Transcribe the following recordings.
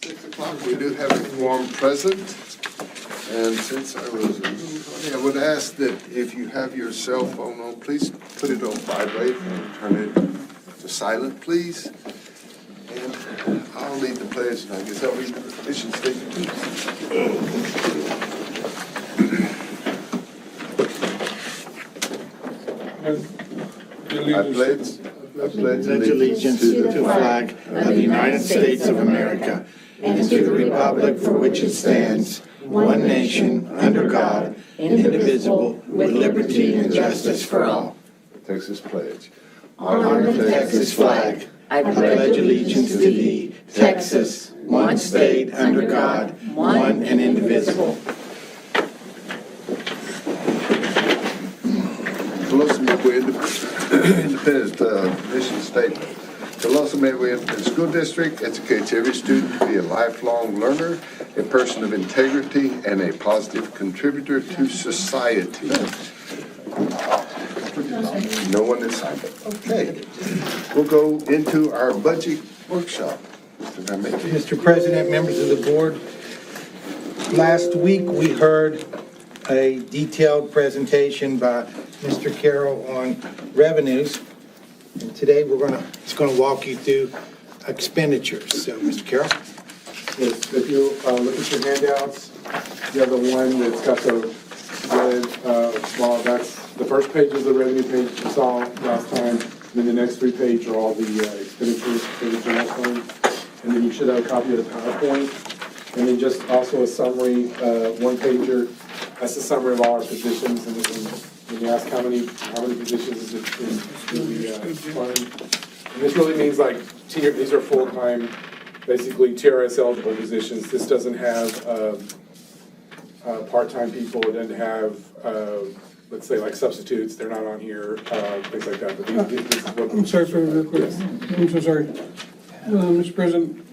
6 o'clock, we do have a quorum present. And since I was, I would ask that if you have your cell phone on, please put it on vibrate and turn it to silent, please. And I'll lead the pledge, and I guess I'll read the mission statement, please. I pledge allegiance to the flag of the United States of America and to the republic for which it stands, one nation, under God, indivisible, with liberty and justice for all. Texas pledge. Honor the Texas flag. I pledge allegiance to thee, Texas, one state under God, one and indivisible. Independent mission statement. The Los Angeles Independent School District educates every student to be a lifelong learner, a person of integrity, and a positive contributor to society. No one is silent. Okay. We'll go into our budget workshop. Mr. President, members of the board, last week we heard a detailed presentation by Mr. Carroll on revenues, and today it's going to walk you through expenditures. So, Mr. Carroll. Yes, if you look at your handouts, you have the one that's got the red, that's the first page is the revenue page you saw last time, and then the next 3 pages are all the expenditures for the general fund, and then you should have a copy of the PowerPoint, and then just also a summary, 1-pager. That's the summary of all our positions, and when you ask how many positions is it in the fund, and this really means like these are full-time, basically TRS eligible positions. This doesn't have part-time people. It doesn't have let's say like substitutes. They're not on here, things like that. But this is what I'm sorry for real quick. Yes. I'm so sorry. Mr. President,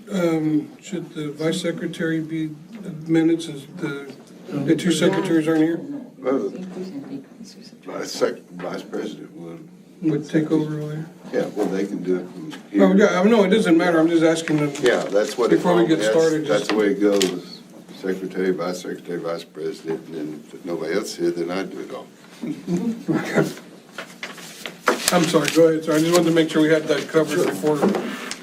should the Vice Secretary be minutes as the 2 secretaries aren't here? Vice President Would take over over there? Yeah, well, they can do it from here. Oh, yeah, no, it doesn't matter. I'm just asking them. Yeah, that's what. Before we get started, That's the way it goes. Secretary, Vice President, and then if nobody else here, then I do it all. I'm sorry, go ahead, sir. I just wanted to make sure we had that covered before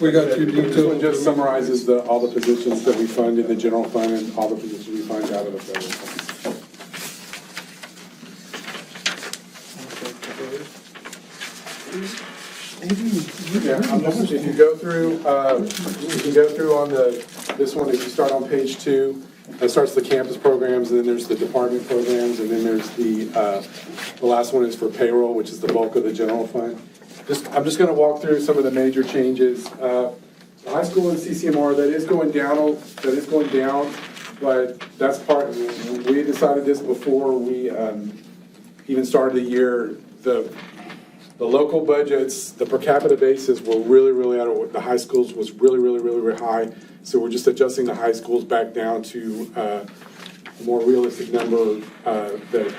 we got too This one detailed. just summarizes all the positions that we fund in the general fund and all the positions we fund out of the federal fund. Yeah, if you go through on this one, if you start on page 2, that starts the campus programs, and then there's the department programs, and then there's the last one is for payroll, which is the bulk of the general fund. I'm just going to walk through some of the major changes. The high school and CCMR, that is going down, but that's part, we decided this before we even started the year. The local budgets, the per capita basis were really out of the high schools was really high. So we're just adjusting the high schools back down to a more realistic number that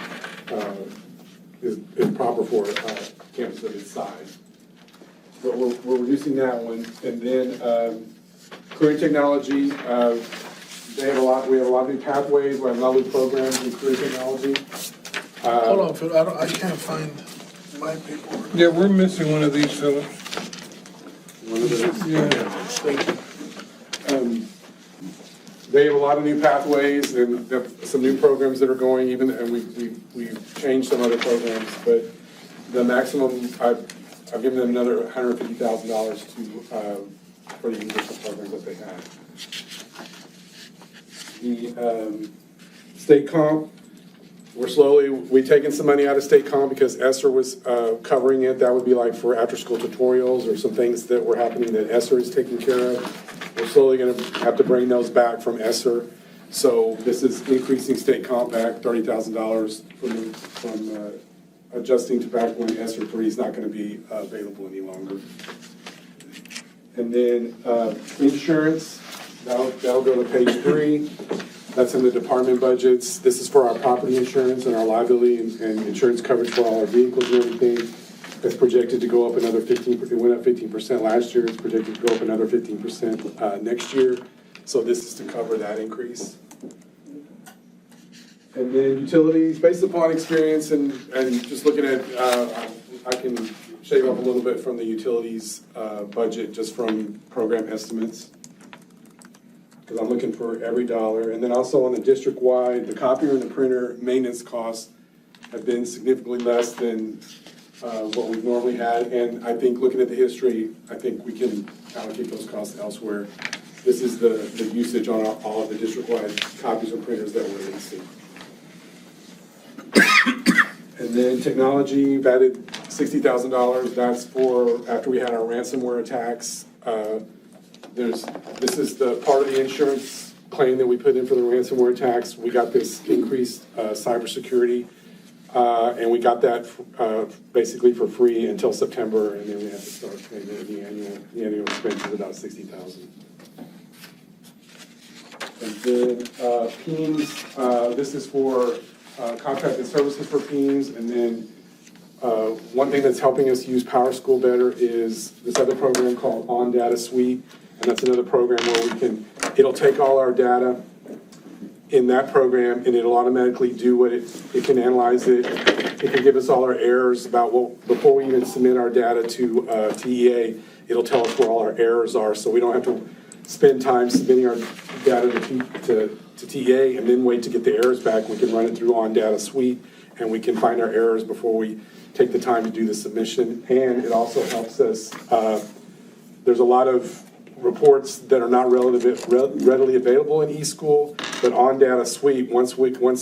is proper for a campus of its size. But we're reducing that one. And then career technology, we have a lot of new pathways, we have a lot of new programs in career technology. Hold on, Phil, I can't find my paperwork. Yeah, we're missing one of these, Philip. One of those. Yeah. They have a lot of new pathways and some new programs that are going, and we've changed some other programs, but the maximum, I've given them another $150,000 for the additional programs that they have. The state comp, we've taken some money out of state comp because ESSER was covering it. That would be like for after-school tutorials or some things that were happening that ESSER is taking care of. We're slowly going to have to bring those back from ESSER. So this is increasing state comp back $30,000 from adjusting to back when ESSER 3 is not going to be available any longer. And then insurance, that'll go to page 3. That's in the department budgets. This is for our property insurance and our liability and insurance coverage for all our vehicles and everything. It's projected to go up another 15%. It went up 15% last year. It's projected to go up another 15% next year. So this is to cover that increase. And then utilities, based upon experience and just looking at, I can shave off a little bit from the utilities budget just from program estimates. Because I'm looking for every dollar. And then also on the district-wide, the copier and the printer maintenance costs have been significantly less than what we've normally had. And I think looking at the history, I think we can allocate those costs elsewhere. This is the usage on all of the district-wide copiers and printers that we're leasing. And then technology, we've added $60,000. That's for after we had our ransomware attacks. This is the part of the insurance claim that we put in for the ransomware attacks. We got this increased cybersecurity, and we got that basically for free until September, and then we have to start paying the annual expense is about $60,000. And then PEEMS, this is for contracted services for PEEMS, and then one thing that's helping us use PowerSchool better is this other program called On Data Suite, and that's another program where it'll take all our data in that program and it'll automatically do what it can analyze it. It can give us all our errors about before we even submit our data to TEA, it'll tell us where all our errors are, so we don't have to spend time submitting our data to TEA and then wait to get the errors back. We can run it through On Data Suite and we can find our errors before we take the time to do the submission. And it also helps us, there's a lot of reports that are not readily available in eSchool, but On Data Suite, once we load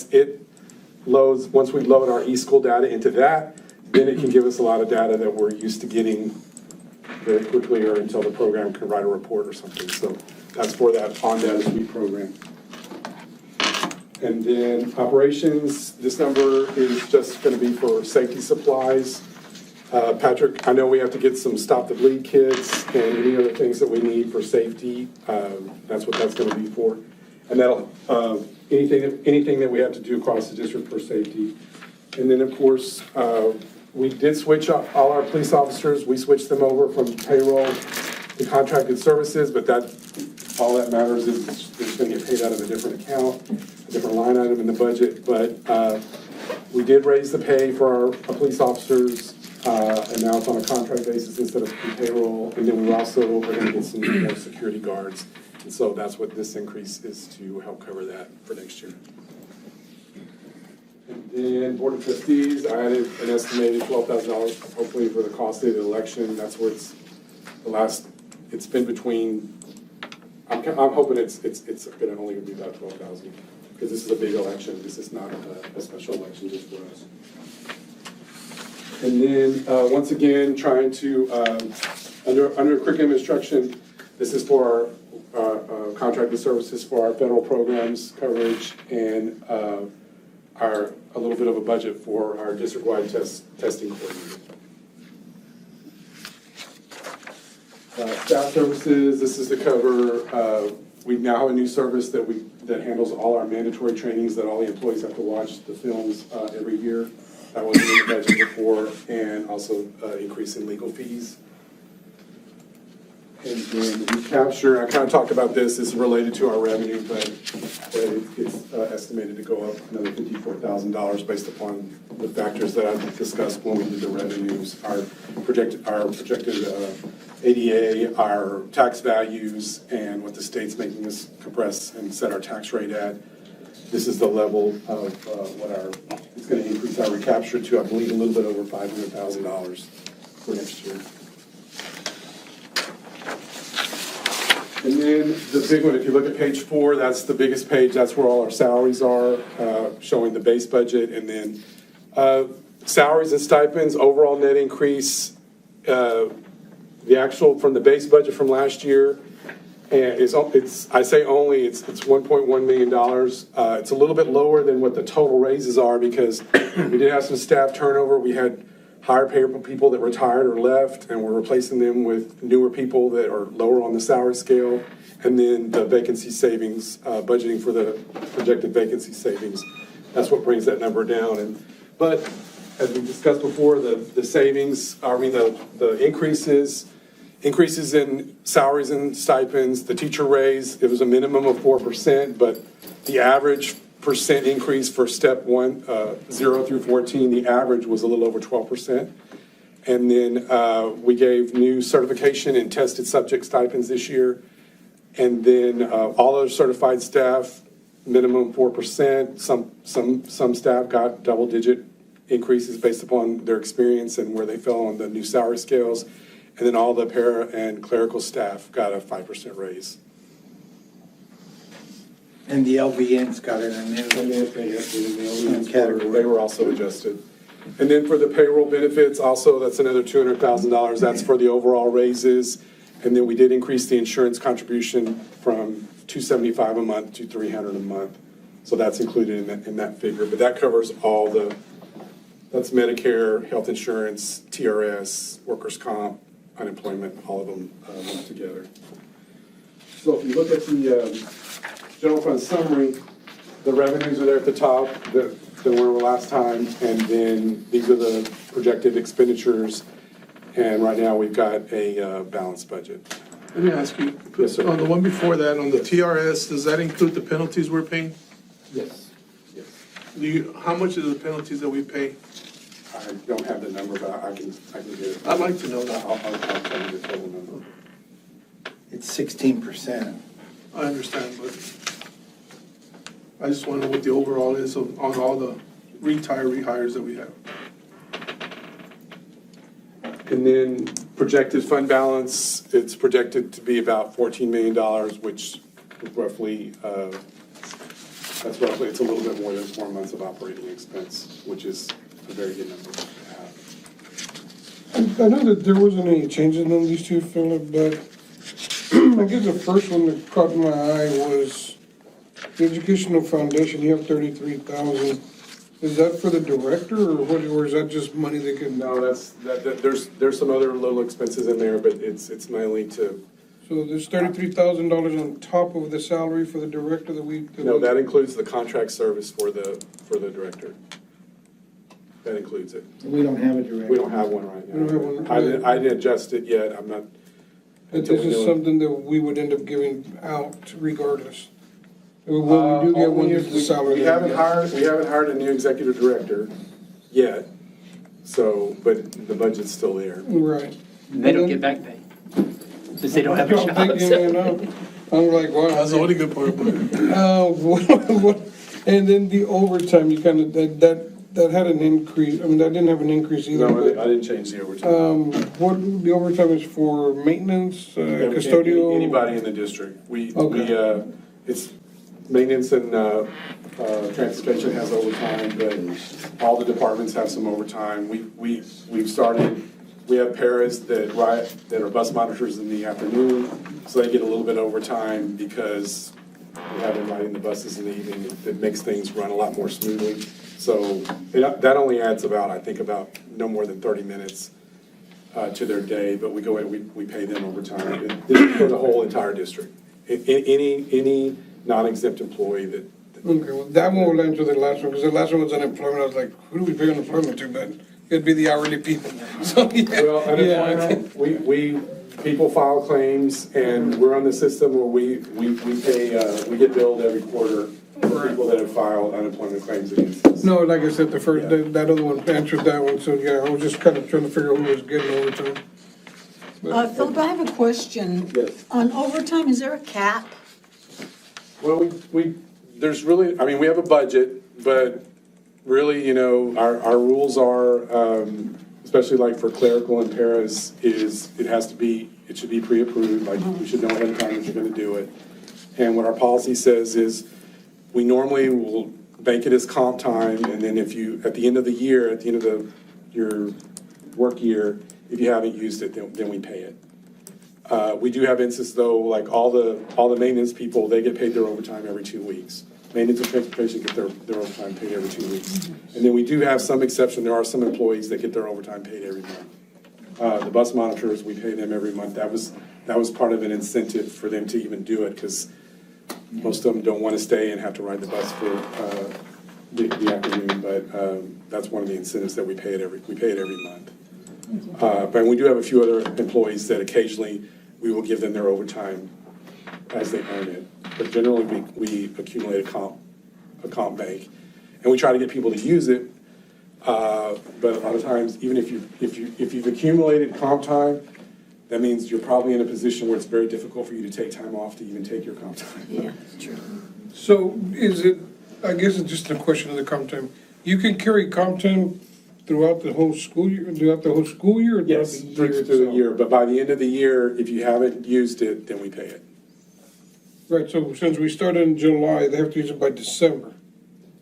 our eSchool data into that, then it can give us a lot of data that we're used to getting very quickly or until the program can write a report or something. So that's for that On Data Suite program. And then operations, this number is just going to be for safety supplies. Patrick, I know we have to get some Stop the Bleed kits and any other things that we need for safety. That's what that's going to be for. And that'll, anything that we have to do across the district for safety. And then, of course, we did switch all our police officers. We switched them over from payroll to contracted services, but all that matters is it's going to get paid out of a different account, a different line item in the budget. But we did raise the pay for our police officers, and now it's on a contract basis instead of payroll. And then we're going to get some more security guards. And so that's what this increase is to help cover that for next year. And then Board of Trustees, I added an estimated $12,000, hopefully for the cost of the election. That's where it's been between, I'm hoping it's going to only be about $12,000 because this is a big election. This is not a special election just for us. And then once again, trying to, under curriculum instruction, this is for our contracted services for our federal programs coverage and a little bit of a budget for our district-wide testing coordinator. Staff services, this is to cover, we now have a new service that handles all our mandatory trainings that all the employees have to watch the films every year. That wasn't in the budget before, and also increase in legal fees. And then recapture, I kind of talked about this is related to our revenue, but it's estimated to go up another $54,000 based upon the factors that I've discussed when we did the revenues, our projected ADA, our tax values, and what the state's making us compress and set our tax rate at. This is the level of it's going to increase our recapture to, I believe, a little bit over $500,000 for next year. And then the big one, if you look at page 4, that's the biggest page. That's where all our salaries are, showing the base budget. And then salaries and stipends, overall net increase, the actual from the base budget from last year, and I say only, it's $1.1 million. It's a little bit lower than what the total raises are because we did have some staff turnover. We had higher payable people that retired or left, and we're replacing them with newer people that are lower on the salary scale. And then the vacancy savings, budgeting for the projected vacancy savings, that's what brings that number down. But as we discussed before, the savings, the increases Increases in salaries and stipends, the teacher raise, it was a minimum of 4%, but the average percent increase for step 0 through 14, the average was a little over 12%. And then we gave new certification and tested subject stipends this year. And then all other certified staff, minimum 4%. Some staff got double-digit increases based upon their experience and where they fell on the new salary scales. And then all the para and clerical staff got a 5% raise. And the LVNs got it in there. Category. They were also adjusted. And then for the payroll benefits, also, that's another $200,000. That's for the overall raises. And then we did increase the insurance contribution from $275 a month to $300 a month. So that's included in that figure. But that covers all that's Medicare, health insurance, TRS, workers' comp, unemployment, all of them lumped together. So if you look at the general fund summary, the revenues are there at the top than where we were last time, and then these are the projected expenditures, and right now we've got a balanced budget. Let me ask you, Yes, sir. on the one before that, on the TRS, does that include the penalties we're paying? Yes. Yes. How much are the penalties that we pay? I don't have the number, but I can get it. I'd like to know that. I'll tell you the total number. It's 16%. I understand, but I just want to know what the overall is on all the rehires that we have. And then projected fund balance, it's projected to be about $14 million, which roughly, it's a little bit more than 4 months of operating expense, which is a very good number to have. I know that there wasn't any changes in these two, Philip, but I guess the first one that caught my eye was the educational foundation. You have 33,000. Is that for the director, or what? Or is that just money they can? No, there's some other little expenses in there, but it's mainly to. So there's $33,000 on top of the salary for the director that we. No, that includes the contract service for the director. That includes it. We don't have a director. We don't have one right now. We don't have one. I didn't adjust it yet. I'm not. This is something that we would end up giving out regardless. When we do get one, it's the salary. We haven't hired a new executive director yet. So, but the budget's still there. Right. They don't get back pay, because they don't have a I'm job. thinking, So. I'm like, wow. That's the only good part about it. And then the overtime, you kind of, that had an increase, I mean, that didn't have an increase either. No, but, I didn't change the overtime. What, the overtime is for maintenance, custodial? Anybody in the district. Okay. It's maintenance and transportation has overtime, but all the departments have some overtime. We've started, we have paras that are bus monitors in the afternoon, so they get a little bit of overtime because we have them riding the buses in the evening. It makes things run a lot more smoothly. So that only adds about no more than 30 minutes to their day, but we go in, we pay them overtime. This is for the whole entire district. Any non-exempt employee that. Okay, well, that one will answer the last one, because the last one was unemployment. I was like, who do we pay unemployment to? But it'd be the hourly people. So, yeah. Well, unemployment, we people file claims, and we're on the system where we pay, we get billed every quarter for people that have filed unemployment claims against us. No, like I said, the first, Yeah. that other one answered that one, so yeah, I was just kind of trying to figure out who was getting overtime. Philip, I have a question. Yes. On overtime, is there a cap? Well, there's really, I mean, we have a budget, but really, our rules are, especially like for clerical and paras, it should be pre-approved, like we should know ahead of time that you're gonna do it. And what our policy says is, we normally will bank it as comp time, and then if you, at the end of the year, at the end of your work year, if you haven't used it, then we pay it. We do have instances though, like all the maintenance people, they get paid their overtime every 2 weeks. Maintenance and transportation get their overtime paid every 2 weeks. And then we do have some exception, there are some employees that get their overtime paid every month. The bus monitors, we pay them every month. That was part of an incentive for them to even do it, because most of them don't want to stay and have to ride the bus for the afternoon, but that's one of the incentives that we pay it every month. But we do have a few other employees that occasionally we will give them their overtime as they earn it. But generally, we accumulate a comp bank, and we try to get people to use it. But a lot of times, even if you've accumulated comp time, that means you're probably in a position where it's very difficult for you to take time off to even take your comp time. Yeah, that's true. So is it, I guess it's just a question of the comp time. You can carry comp time throughout the whole school year, or throughout the Yes, year through the itself? year, but by the end of the year, if you haven't used it, then we pay it. Right, so since we started in July, they have to use it by December.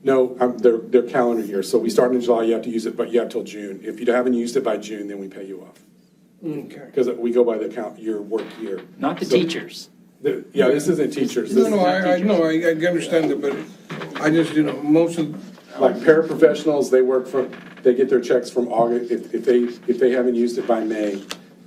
No, their calendar year, so we start in July, you have to use it, but you have till June. If you haven't used it by June, then we pay you off. Okay. Because we go by your work year. Not the So- teachers. Yeah, this isn't teachers. This No, is I understand that, but I just, most of, like paraprofessionals, they get their checks from August. If they haven't used it by May,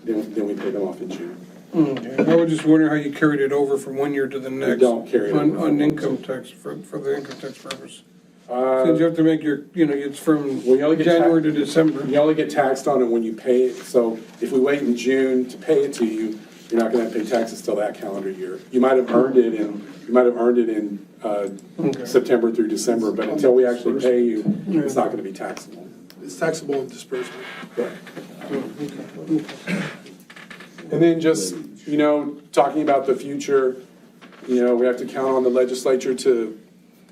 then we pay them off in June. okay. I was just wondering how you carried it over from one year to the next. don't carry it over. On income tax, for the income tax purpose. Since you have to make your, it's from Well, you only get January to December. You only get taxed on it when you pay it. So if we wait in June to pay it to you, you're not going to pay taxes till that calendar year. You might have earned it in September through December, but until we actually pay you, it's not going to be taxable. It's taxable in disbursement. And then just, talking about the future, we have to count on the legislature to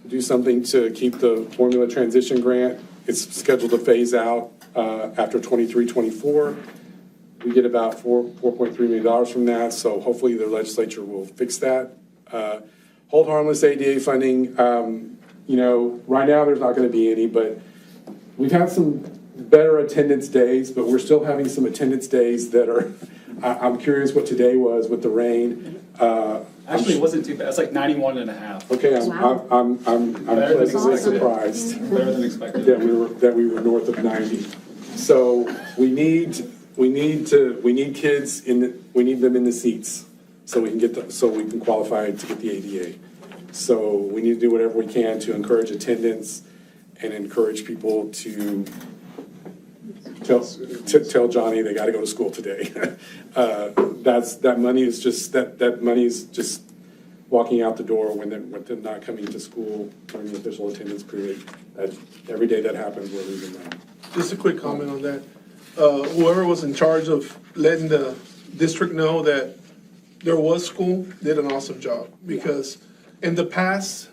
do something to keep the formula transition grant. It's scheduled to phase out after 23-24. We get about $4.3 million from that, so hopefully the legislature will fix that. Hold harmless ADA funding, right now there's not going to be any, but we've had some better attendance days, but we're still having some attendance days that are, I'm curious what today was with the rain. Actually, it wasn't too bad. It's like 91 and a half. Okay, I'm Better than pleasantly expected. surprised Better than expected. that we were north of 90. So we need kids we need them in the seats so we can qualify to get the ADA. So we need to do whatever we can to encourage attendance and encourage people to tell Johnny they got to go to school today. That money is just walking out the door when they're not coming to school during the official attendance period. Every day that happens, we're losing money. Just a quick comment on that. Whoever was in charge of letting the district know that there was school did an awesome job, because in the past,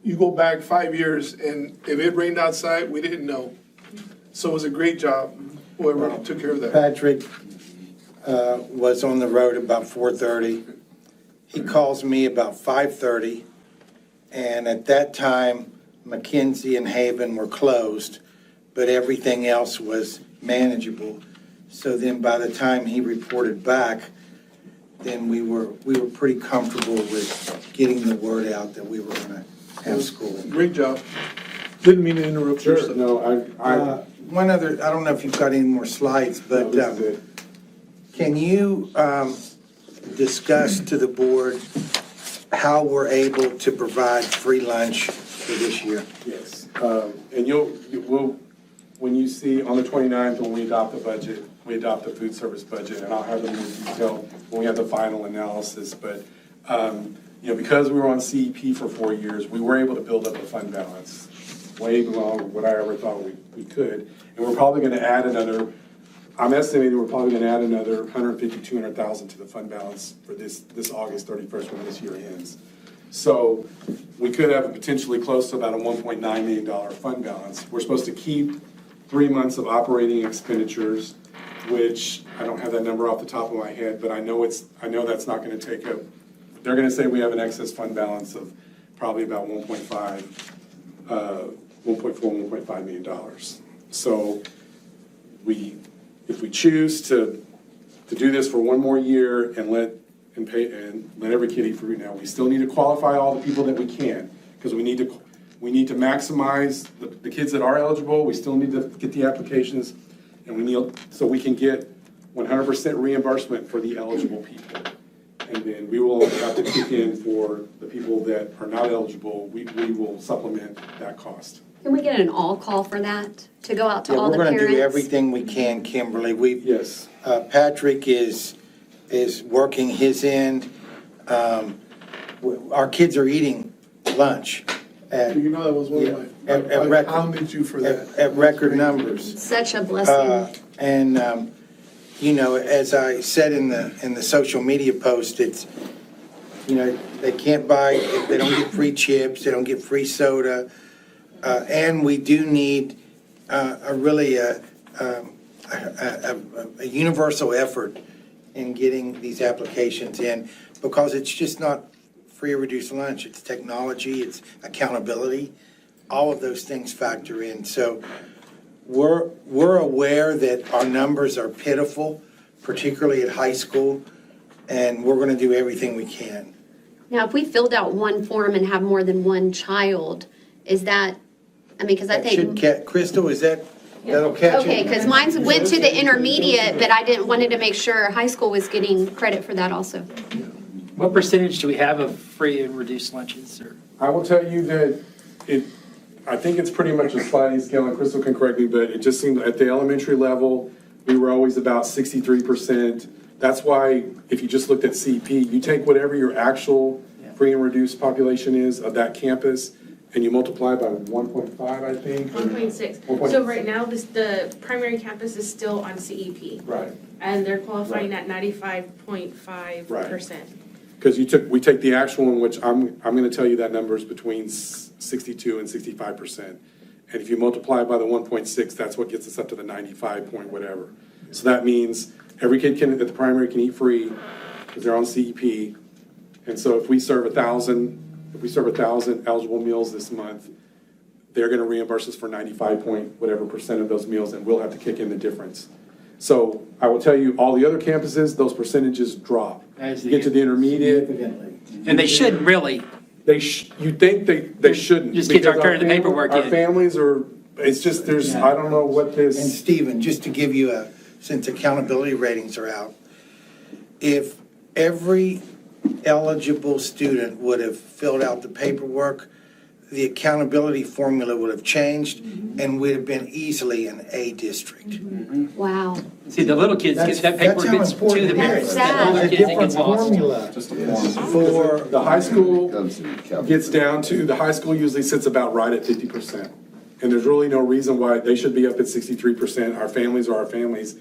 you go back 5 years, and if it rained outside, we didn't know. So it was a great job, whoever took care of that. Patrick was on the road about 4:30. He calls me about 5:30, and at that time, McKenzie and Haven were closed, but everything else was manageable. So then by the time he reported back, then we were pretty comfortable with getting the word out that we were going to have school. Great job. Didn't mean to interrupt your stuff. No, One other, I don't know if you've got any more slides, but this is it. can you discuss to the board how we're able to provide free lunch for this year? Yes, and when you see on the 29th, when we adopt the budget, we adopt the food service budget, and I'll have them in detail when we have the final analysis, but, because we were on CEP for 4 years, we were able to build up a fund balance way below what I ever thought we could, and we're probably gonna add I'm estimating we're probably gonna add another $150,000, $200,000 to the fund balance for this August 31st when this year ends. So we could have potentially close to about a $1.9 million fund balance. We're supposed to keep 3 months of operating expenditures, which I don't have that number off the top of my head, but I know that's not gonna take up, they're gonna say we have an excess fund balance of probably about $1.4, $1.5 million. So if we choose to do this for one more year and let every kid eat fruit now, we still need to qualify all the people that we can, because we need to maximize the kids that are eligible. We still need to get the applications, and so we can get 100% reimbursement for the eligible people. And then we will have to kick in for the people that are not eligible. We will supplement that cost. Can we get an all call for that? to go out to Yeah, all we're the going to do parents? everything we can, Kimberly. Yes. Patrick is working his end. Our kids are eating lunch at You know, that was one of my, At I record- hounded you for that. at record numbers. Such a blessing. And, you know, as I said in the social media post, it's, you know, they can't buy, they don't get free chips, they don't get free soda. And we do need a universal effort in getting these applications in, because it's just not free or reduced lunch. It's technology, it's accountability. All of those things factor in. So we're aware that our numbers are pitiful, particularly at high school, and we're going to do everything we can. Now, if we filled out one form and have more than one child, is that, I mean, because I That should think. Crystal, that'll catch it? Okay, because mine went to the intermediate, but I wanted to make sure high school was getting credit for that also. What percentage do we have of free and reduced lunches? Or I will tell you that I think it's pretty much a sliding scale, and Crystal can correct me, but it just seemed at the elementary level, we were always about 63%. That's why, if you just looked at CP, you take whatever your actual free and reduced population is of that campus, and you multiply by 1.5, I think. 1.6. 1.6. So right now, the primary campus is still on CEP. Right. And they're qualifying at 95.5%. Because we take the actual one, which I'm going to tell you that number is between 62 and 65%. And if you multiply by the 1.6, that's what gets us up to the 95 point whatever. So that means every kid at the primary can eat free because they're on CEP. And so if we serve 1,000 eligible meals this month, they're going to reimburse us for 95 point whatever percent of those meals, and we'll have to kick in the difference. So I will tell you, all the other campuses, those percentages drop. As You get to the intermediate, And they should really. you think they shouldn't. Just kids aren't because turning the paperwork Our in. families are, it's just, I don't know what And this, Stephen, just to give you since accountability ratings are out, if every eligible student would have filled out the paperwork, the accountability formula would have changed, and we'd have been easily an A district. Wow. See, the little kids get that paperwork That's how gets to important the it parents. is. The older It's a kids, it different gets lost. formula Just a form. for, the high school Comes in calculation. gets down to, the high school usually sits about right at 50%. And there's really no reason why they should be up at 63%. Our families are our families.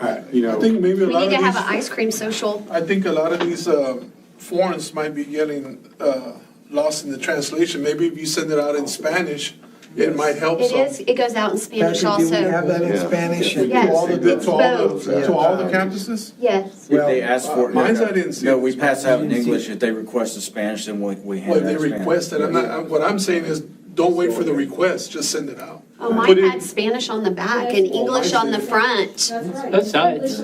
I think maybe a We lot need of to have an these, ice cream social. I think a lot of these forms might be getting lost in the translation. Maybe if you send it out in Spanish, it might help some. It goes out in Spanish Patrick, do we have also. that in Spanish? Yes. To all Both. the campuses? Yes. If they ask for it. Mine's I didn't see. No, it. we pass out in English. If they request in Spanish, then we Well, hand if it they in Spanish. request it, what I'm saying is, don't wait for the request, just send it out. Oh, mine Put it- had Spanish on the back and English on the front. Both sides.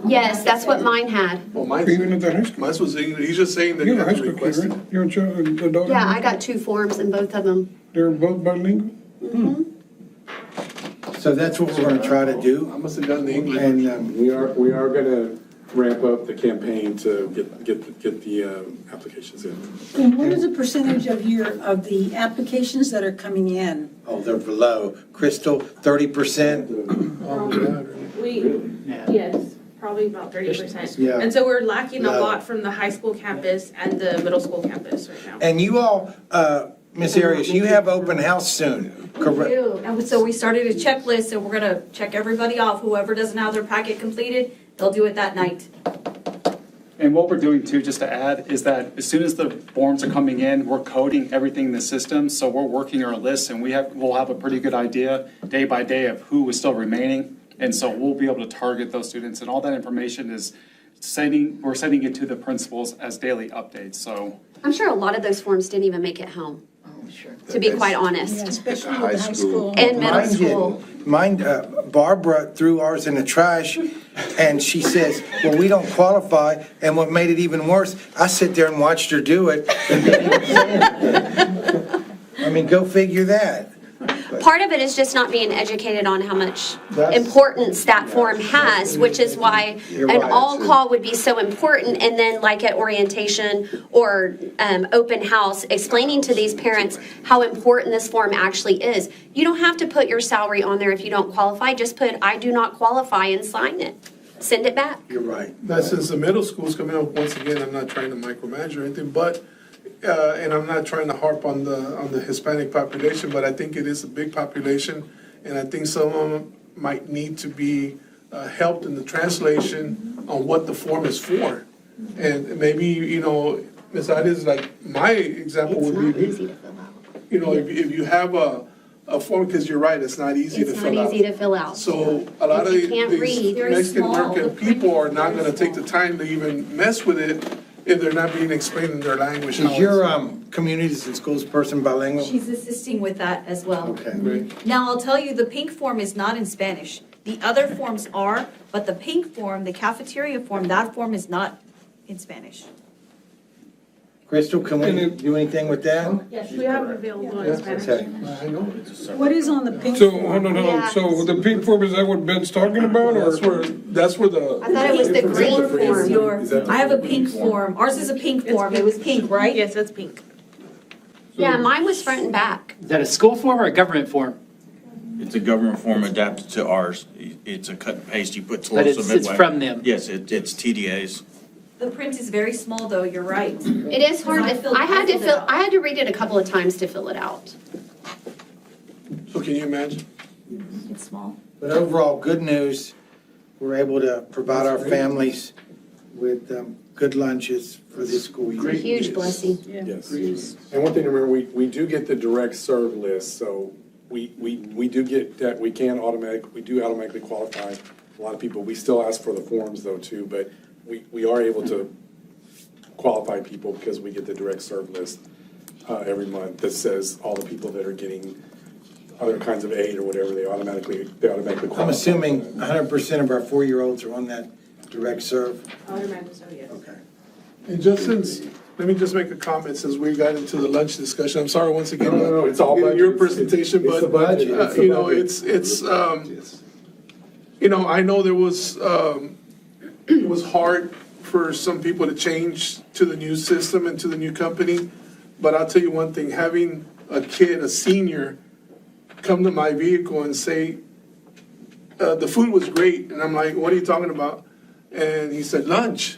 Yes, that's what mine had. Well, Even mine's, at the high school. mine's was English, he's just saying that You're you a high have to school kid, request it. right? You're a child, a daughter? Yeah, I got 2 forms in both of them. They're both bilingual? So that's what we're going to try to I do. must have done the English. And We are going to ramp up the campaign to get the applications in. And what is the percentage of the applications that are coming in? they're below. Crystal, 30%. Yes, probably about 30%. Yeah. And so we're lacking a Low. lot from the high school campus and the middle school campus right now. And you all, Ms. Arias, you have open house soon, correct? And so we started a checklist, and we're gonna check everybody off. Whoever doesn't have their packet completed, they'll do it that night. And what we're doing too, just to add, is that as soon as the forms are coming in, we're coding everything in the system. So we're working our lists, and we'll have a pretty good idea day by day of who is still remaining. And so we'll be able to target those students, and all that information is we're sending it to the principals as daily updates. So I'm sure a lot of those forms didn't even make it home, to be quite honest. Especially with the high school. And middle Mine school. didn't. Mine, Barbara threw ours in the trash, and she says, well, we don't qualify, and what made it even worse, I sit there and watched her do it. And didn't even say anything. I mean, go figure that. Part of it is just not being educated on how much That's- importance that form has, which is why You're an right. all-call would be so important. And then like at orientation or open house, explaining to these parents how important this form actually is. You don't have to put your salary on there if you don't qualify. Just put, I do not qualify, and sign it. Send it back. You're right. Now, since the middle school's coming up, once again, I'm not trying to micromanage or anything, but, and I'm not trying to harp on the Hispanic population, but I think it is a big population, and I think some of them might need to be helped in the translation on what the form is for. And maybe, you know, Ms. Ida, like, my example It's would not be, easy to fill out. you know, if you have a form, because you're right, it's not easy to It's fill out. not easy to fill out. So a lot of If you can't these read, very Mexican small. American people are not gonna take the time to even mess with it if they're not being explained in their language. how Is your it's- communities and schools person bilingual? She's assisting with that as well. Okay. Great. Now, I'll tell you, the pink form is not in Spanish. The other forms are, but the pink form, the cafeteria form, that form is not in Spanish. Crystal, can we do anything with that? Yes, we have it available in Spanish. Okay. I know. What is on the pink So, form? hold on, so the pink form, is that what Ben's talking about, or? That's where the. I thought it was the green Is form. your, Is that the I have a pink pink form. Ours is a pink form. It was pink, right? Yes, that's pink. Yeah, mine was front and back. Is that a school form or a government form? It's a government form adapted to ours. It's a cut and paste. You put But Tulsa it's Midway. from them. Yes, it's TDA's. The print is very small, though, you're right. It is hard I to, filled- I had to I filled it fill, out. I had to read it a couple of times to fill it out. So can you imagine? It's small. But overall, good news, we're able to provide our families with good lunches for this school year. Great Huge news. blessing. Yes. And one thing to remember, we do get the direct serve list, so we do get that, we do automatically qualify a lot of people. We still ask for the forms though too, but we are able to qualify people because we get the direct serve list every month that says all the people that are getting other kinds of aid or whatever, they automatically qualify. I'm assuming 100% of our 4-year-olds are on that direct serve. Automatically, so yes. Okay. And just since, let me just make a comment since we got into the lunch discussion. I'm sorry once again. No, it's all getting your budget. presentation, It's the but, budget. It's the you know, budget. it's, you know, I know there was, it was hard for some people to change to the new system and to the new company. But I'll tell you one thing, having a kid, a senior, come to my vehicle and say, the food was great. And I'm like, what are you talking about? And he said, lunch.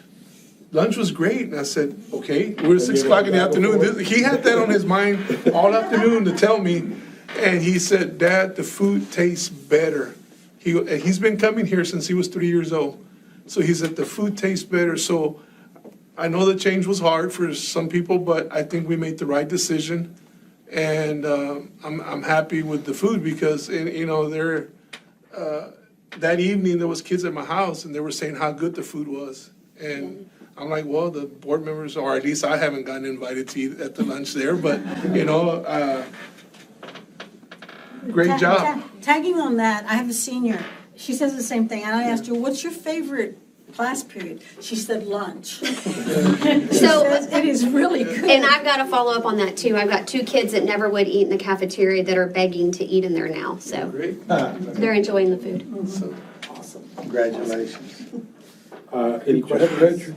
Lunch was great. And I said, okay, we're 6 o'clock in the afternoon. He had that on his mind all afternoon to tell me. And he said, Dad, the food tastes better. He's been coming here since he was 3 years old. So he said, the food tastes better. So I know the change was hard for some people, but I think we made the right decision. And I'm happy with the food because, you know, that evening there was kids at my house and they were saying how good the food was. And I'm like, well, the board members, or at least I haven't gotten invited to eat at the lunch there, but, you know, great job. Tagging on that, I have a senior. She says the same thing, and I asked her, what's your favorite class period? She said lunch. She So, says it is really good. and I've got to follow up on that too. I've got 2 kids that never would eat in the cafeteria that are begging to eat in there now. So Great. they're enjoying the food. So, Congratulations. Any questions?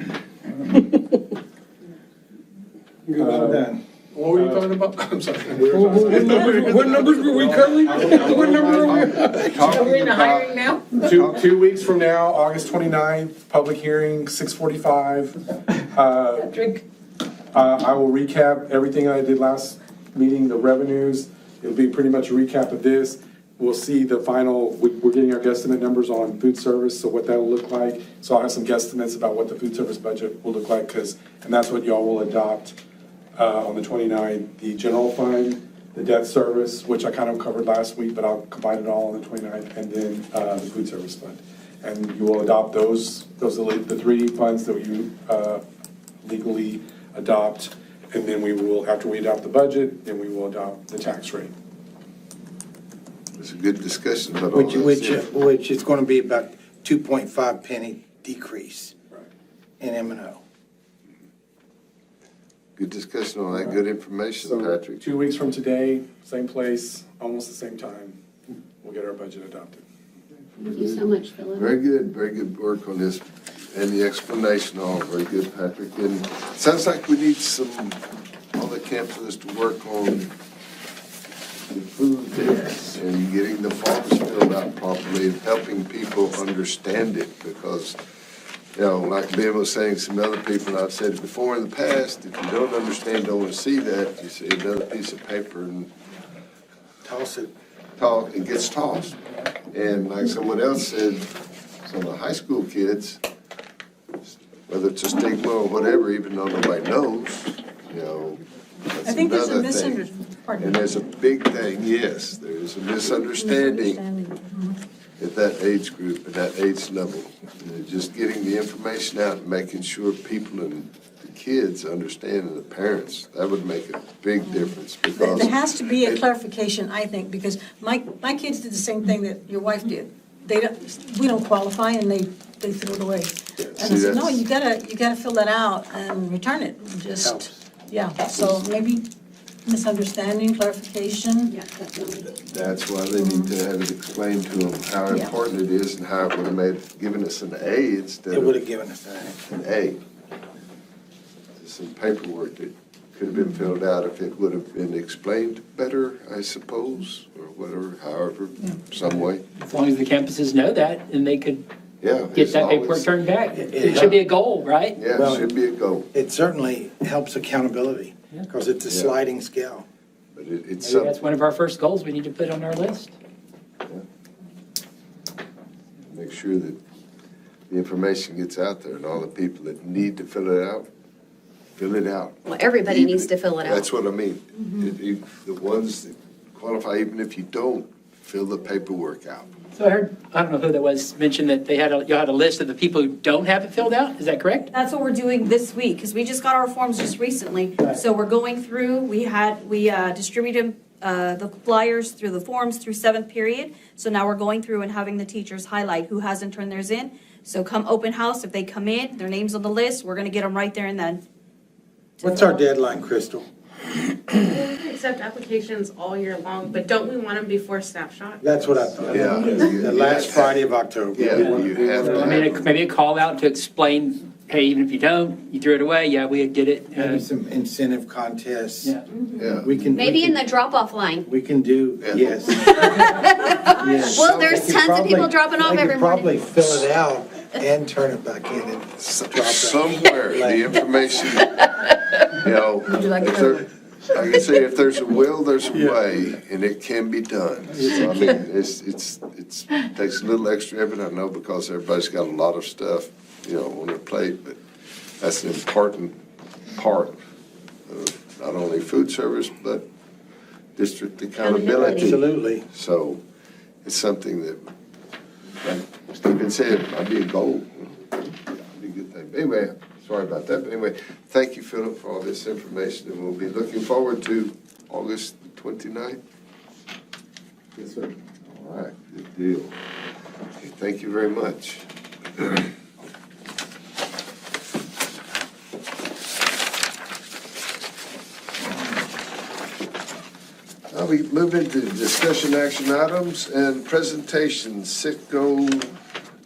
Well done. what were you talking about? I'm sorry. What numbers were we covering? What number are we? Talking in the hiring now? Two weeks from now, August 29th, public hearing, 6:45. Drink. I will recap everything I did last meeting, the revenues. It'll be pretty much a recap of this. We'll see the final, we're getting our guesstimate numbers on food service, so what that'll look like. So I'll have some guesstimates about what the food service budget will look like, and that's what y'all will adopt on the 29th. The general fund, the debt service, which I kind of covered last week, but I'll combine it all on the 29th, and then the food service fund. And you will adopt those are the 3 funds that you legally adopt, and then we will, after we adopt the budget, then we will adopt the tax rate. It's a good discussion about all Which this. which is going to be about 2.5 penny decrease in M&O. Good discussion on that, good information, So Patrick. 2 weeks from today, same place, almost the same time, we'll get our budget adopted. Thank you so much, Philip. Very good work on this, and the explanation, all very good, Patrick. And it sounds like we need all the campuses to work on the food and getting the forms filled out properly and helping people understand it, because, like Ben was saying, some other people, and I've said it before in the past, if you don't understand, don't want to see that, you see another piece of paper and Toss it. it gets tossed. And like someone else said, some of the high school kids, whether it's a stigma or whatever, even though nobody knows, that's I think there's a another thing. misunderstanding. And there's a big thing, yes, there's a misunderstanding at that age group, at that age level. Just getting the information out and making sure people and the kids understand, and the parents, that would make a big difference, because There has to be a clarification, I think, because my kids did the same thing that your wife did. We don't qualify, and they threw it away. And I said, no, you gotta fill that out and return it, Helps. So maybe misunderstanding, clarification. Yeah, definitely. That's why they need to have it explained to them how Yeah. important it is, and how it would have given us an A instead It would of have given us that. an A. Some paperwork that could have been filled out if it would have been explained better, I suppose, or whatever, however, some way. As long as the campuses know that, and they could Yeah. get as that long paperwork as- turned back. It It should be a goal, right? Yeah, Well, it should be a goal, It certainly helps accountability, because it's a Yeah. sliding scale. but it's Maybe something. that's one of our first goals we need to put on our list. Make sure that the information gets out there, and all the people that need to fill it out, fill it out. Well, everybody needs to fill it out. That's what I mean. The ones that qualify, even if you don't, fill the paperwork out. So I don't know who that was, mentioned that you had a list of the people who don't have it filled out, is that correct? That's what we're doing this week, because we just got our forms just recently. Right. So we're going through, we distributed the flyers through the forms through 7th period. So now we're going through and having the teachers highlight who hasn't turned theirs in. So come open house, if they come in, their name's on the list, we're gonna get them right there and then. What's our deadline, Crystal? We accept applications all year long, but don't we want them before snapshot? That's what I thought. Yeah. The last Friday of October. Yeah, you have to have Maybe a call out to explain, hey, even if you don't, you threw it away, yeah, we get it. Maybe some incentive contests. Yeah. Yeah. Maybe in the drop-off line. We can do, Yeah. yes. Yes. Well, there's They could tons of people probably- dropping off every They morning. could probably fill it out and turn it back in and drop it. somewhere, the information, if there, like I say, if there's a will, there's a way, and it can be done. So, I mean, it takes a little extra effort, I know, because everybody's got a lot of stuff, on their plate, but that's an important part of not only food service, but district accountability. Absolutely. So it's something that, like Stephen said, might be a goal. Might be a good thing. But anyway, sorry about that. But anyway, thank you, Philip, for all this information, and we'll be looking forward to August 29th. Yes, sir. All right, good deal. Okay, thank you very much. Now we move into discussion action items and presentations. Citgo,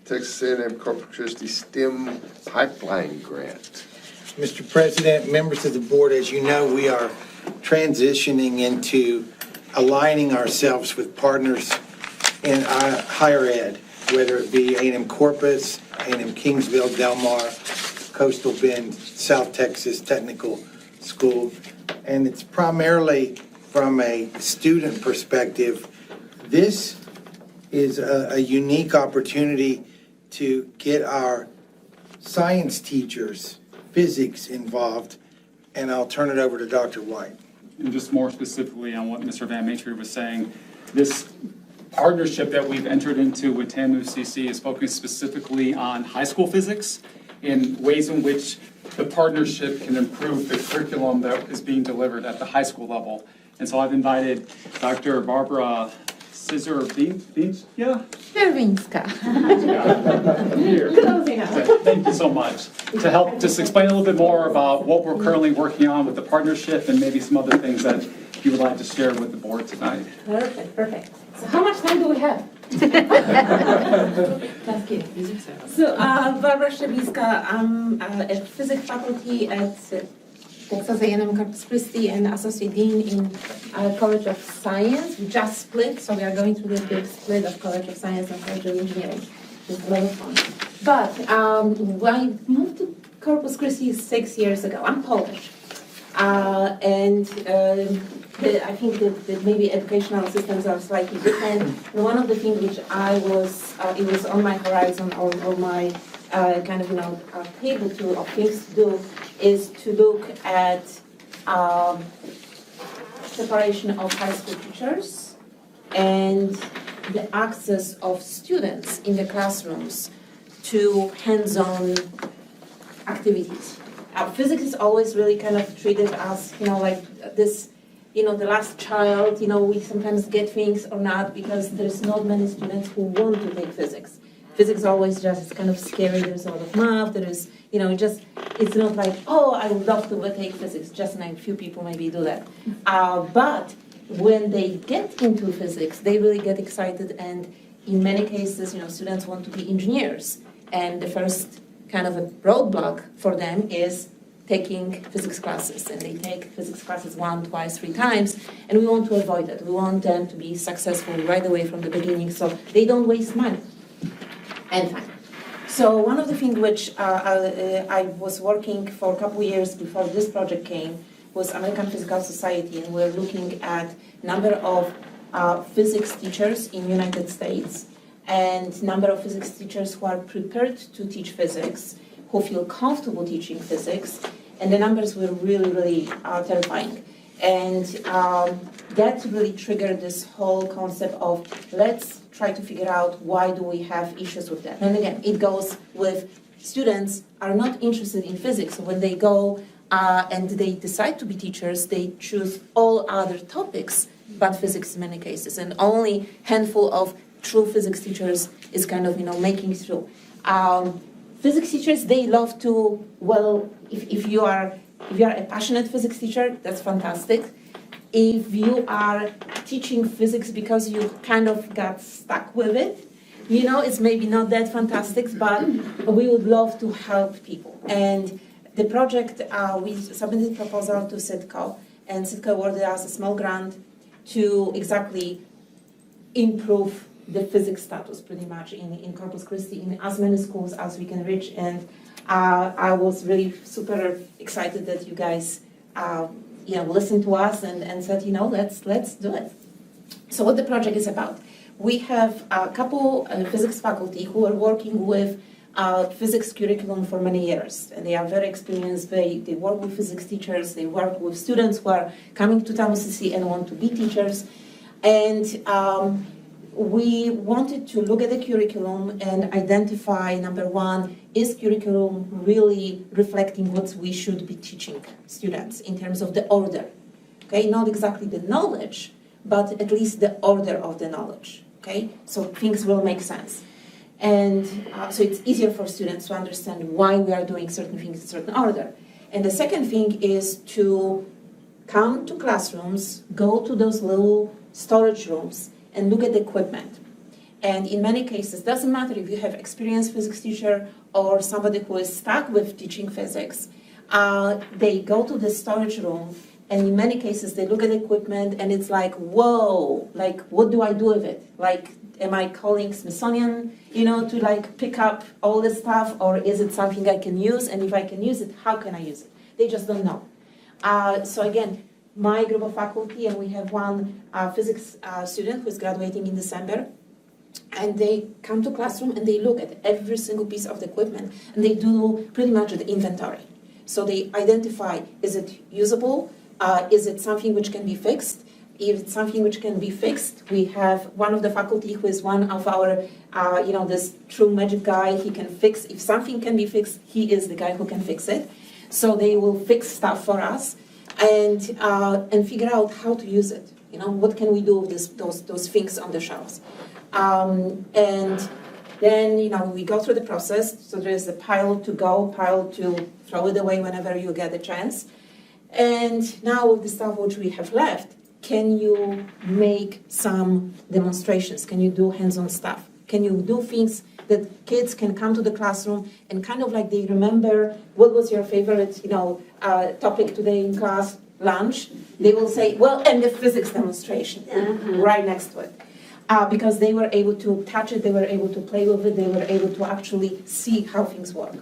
Texas A&M Corpus Christi STEM Pipeline Grant. Mr. President, members of the board, as you know, we are transitioning into aligning ourselves with partners in higher ed, whether it be A&M Corpus, A&M Kingsville, Del Mar, Coastal Bend, South Texas Technical School. And it's primarily from a student perspective. This is a unique opportunity to get our science teachers, physics involved, and I'll turn it over to Dr. White. And just more specifically on what Mr. Van Matry was saying, this partnership that we've entered into with TAMU CC is focused specifically on high school physics in ways in which the partnership can improve the curriculum that is being delivered at the high school level. And so I've invited Dr. Barbara Scissor beans? Yeah. Czerwińska. Thank you so much. To help just explain a little bit more about what we're currently working on with the partnership and maybe some other things that you would like to share with the board tonight. Perfect. So how much time do we have? So, Barbara Szczebińska, I'm a physics faculty at Texas A&M Corpus Christi and associate dean in College of Science. We just split, so we are going through the big split of College of Science and College of Engineering. It's a lot of fun. But I moved to Corpus Christi 6 years ago. I'm Polish. I think that maybe educational systems are slightly different. And one of the things which it was on my horizon or my kind of, table of things to do is to look at separation of high school teachers and the access of students in the classrooms to hands-on activities. Physics is always really kind of treated as, like this, the last child, we sometimes get things or not because there's not many students who want to take physics. Physics always just kind of scary, there's a lot of math, there is, it's not like, oh, I would love to take physics, just a few people maybe do that. But when they get into physics, they really get excited, and in many cases, students want to be engineers. And the first kind of a roadblock for them is taking physics classes, and they take physics classes 1, 2, 3 times, and we want to avoid that. We want them to be successful right away from the beginning so they don't waste money and time. So one of the things which I was working for a couple of years before this project came was American Physical Society, and we're looking at number of physics teachers in United States and number of physics teachers who are prepared to teach physics, who feel comfortable teaching physics, and the numbers were really, really terrifying. And that really triggered this whole concept of let's try to figure out why do we have issues with that. And again, it goes with students are not interested in physics. So when they go and they decide to be teachers, they choose all other topics but physics in many cases. And only handful of true physics teachers is kind of, making it through. Physics teachers, they love to, if you are a passionate physics teacher, that's fantastic. If you are teaching physics because you kind of got stuck with it, it's maybe not that fantastic, but we would love to help people. And the project, we submitted a proposal to CITCO, and CITCO awarded us a small grant to exactly improve the physics status pretty much in Corpus Christi in as many schools as we can reach. And I was really super excited that you guys listened to us and said, let's do it. So what the project is about. We have a couple physics faculty who are working with physics curriculum for many years, and they are very experienced. They work with physics teachers, they work with students who are coming to TAMUCC and want to be teachers. And we wanted to look at the curriculum and identify, number one, is curriculum really reflecting what we should be teaching students in terms of the order? Okay, not exactly the knowledge, but at least the order of the knowledge. Okay, so things will make sense. And so it's easier for students to understand why we are doing certain things in certain order. And the second thing is to come to classrooms, go to those little storage rooms, and look at the equipment. And in many cases, doesn't matter if you have experienced physics teacher or somebody who is stuck with teaching physics, they go to the storage room, and in many cases, they look at the equipment, and it's like, whoa, like, what do I do with it? Like, am I calling Smithsonian, to pick up all this stuff, or is it something I can use? And if I can use it, how can I use it? They just don't know. So again, my group of faculty, and we have one physics student who is graduating in December, and they come to classroom and they look at every single piece of the equipment, and they do pretty much the inventory. So they identify, is it usable? Is it something which can be fixed? If it's something which can be fixed, we have one of the faculty who is one of our, this true magic guy. He can fix, if something can be fixed, he is the guy who can fix it. So they will fix stuff for us and figure out how to use it. What can we do with those things on the shelves? And then, we go through the process. So there's a pile to go, pile to throw it away whenever you get a chance. And now with the stuff which we have left, can you make some demonstrations? Can you do hands-on stuff? Can you do things that kids can come to the classroom and kind of like they remember what was your favorite, topic today in class, lunch? They will say, well, and the physics demonstration right next to it. Because they were able to touch it, they were able to play with it, they were able to actually see how things work.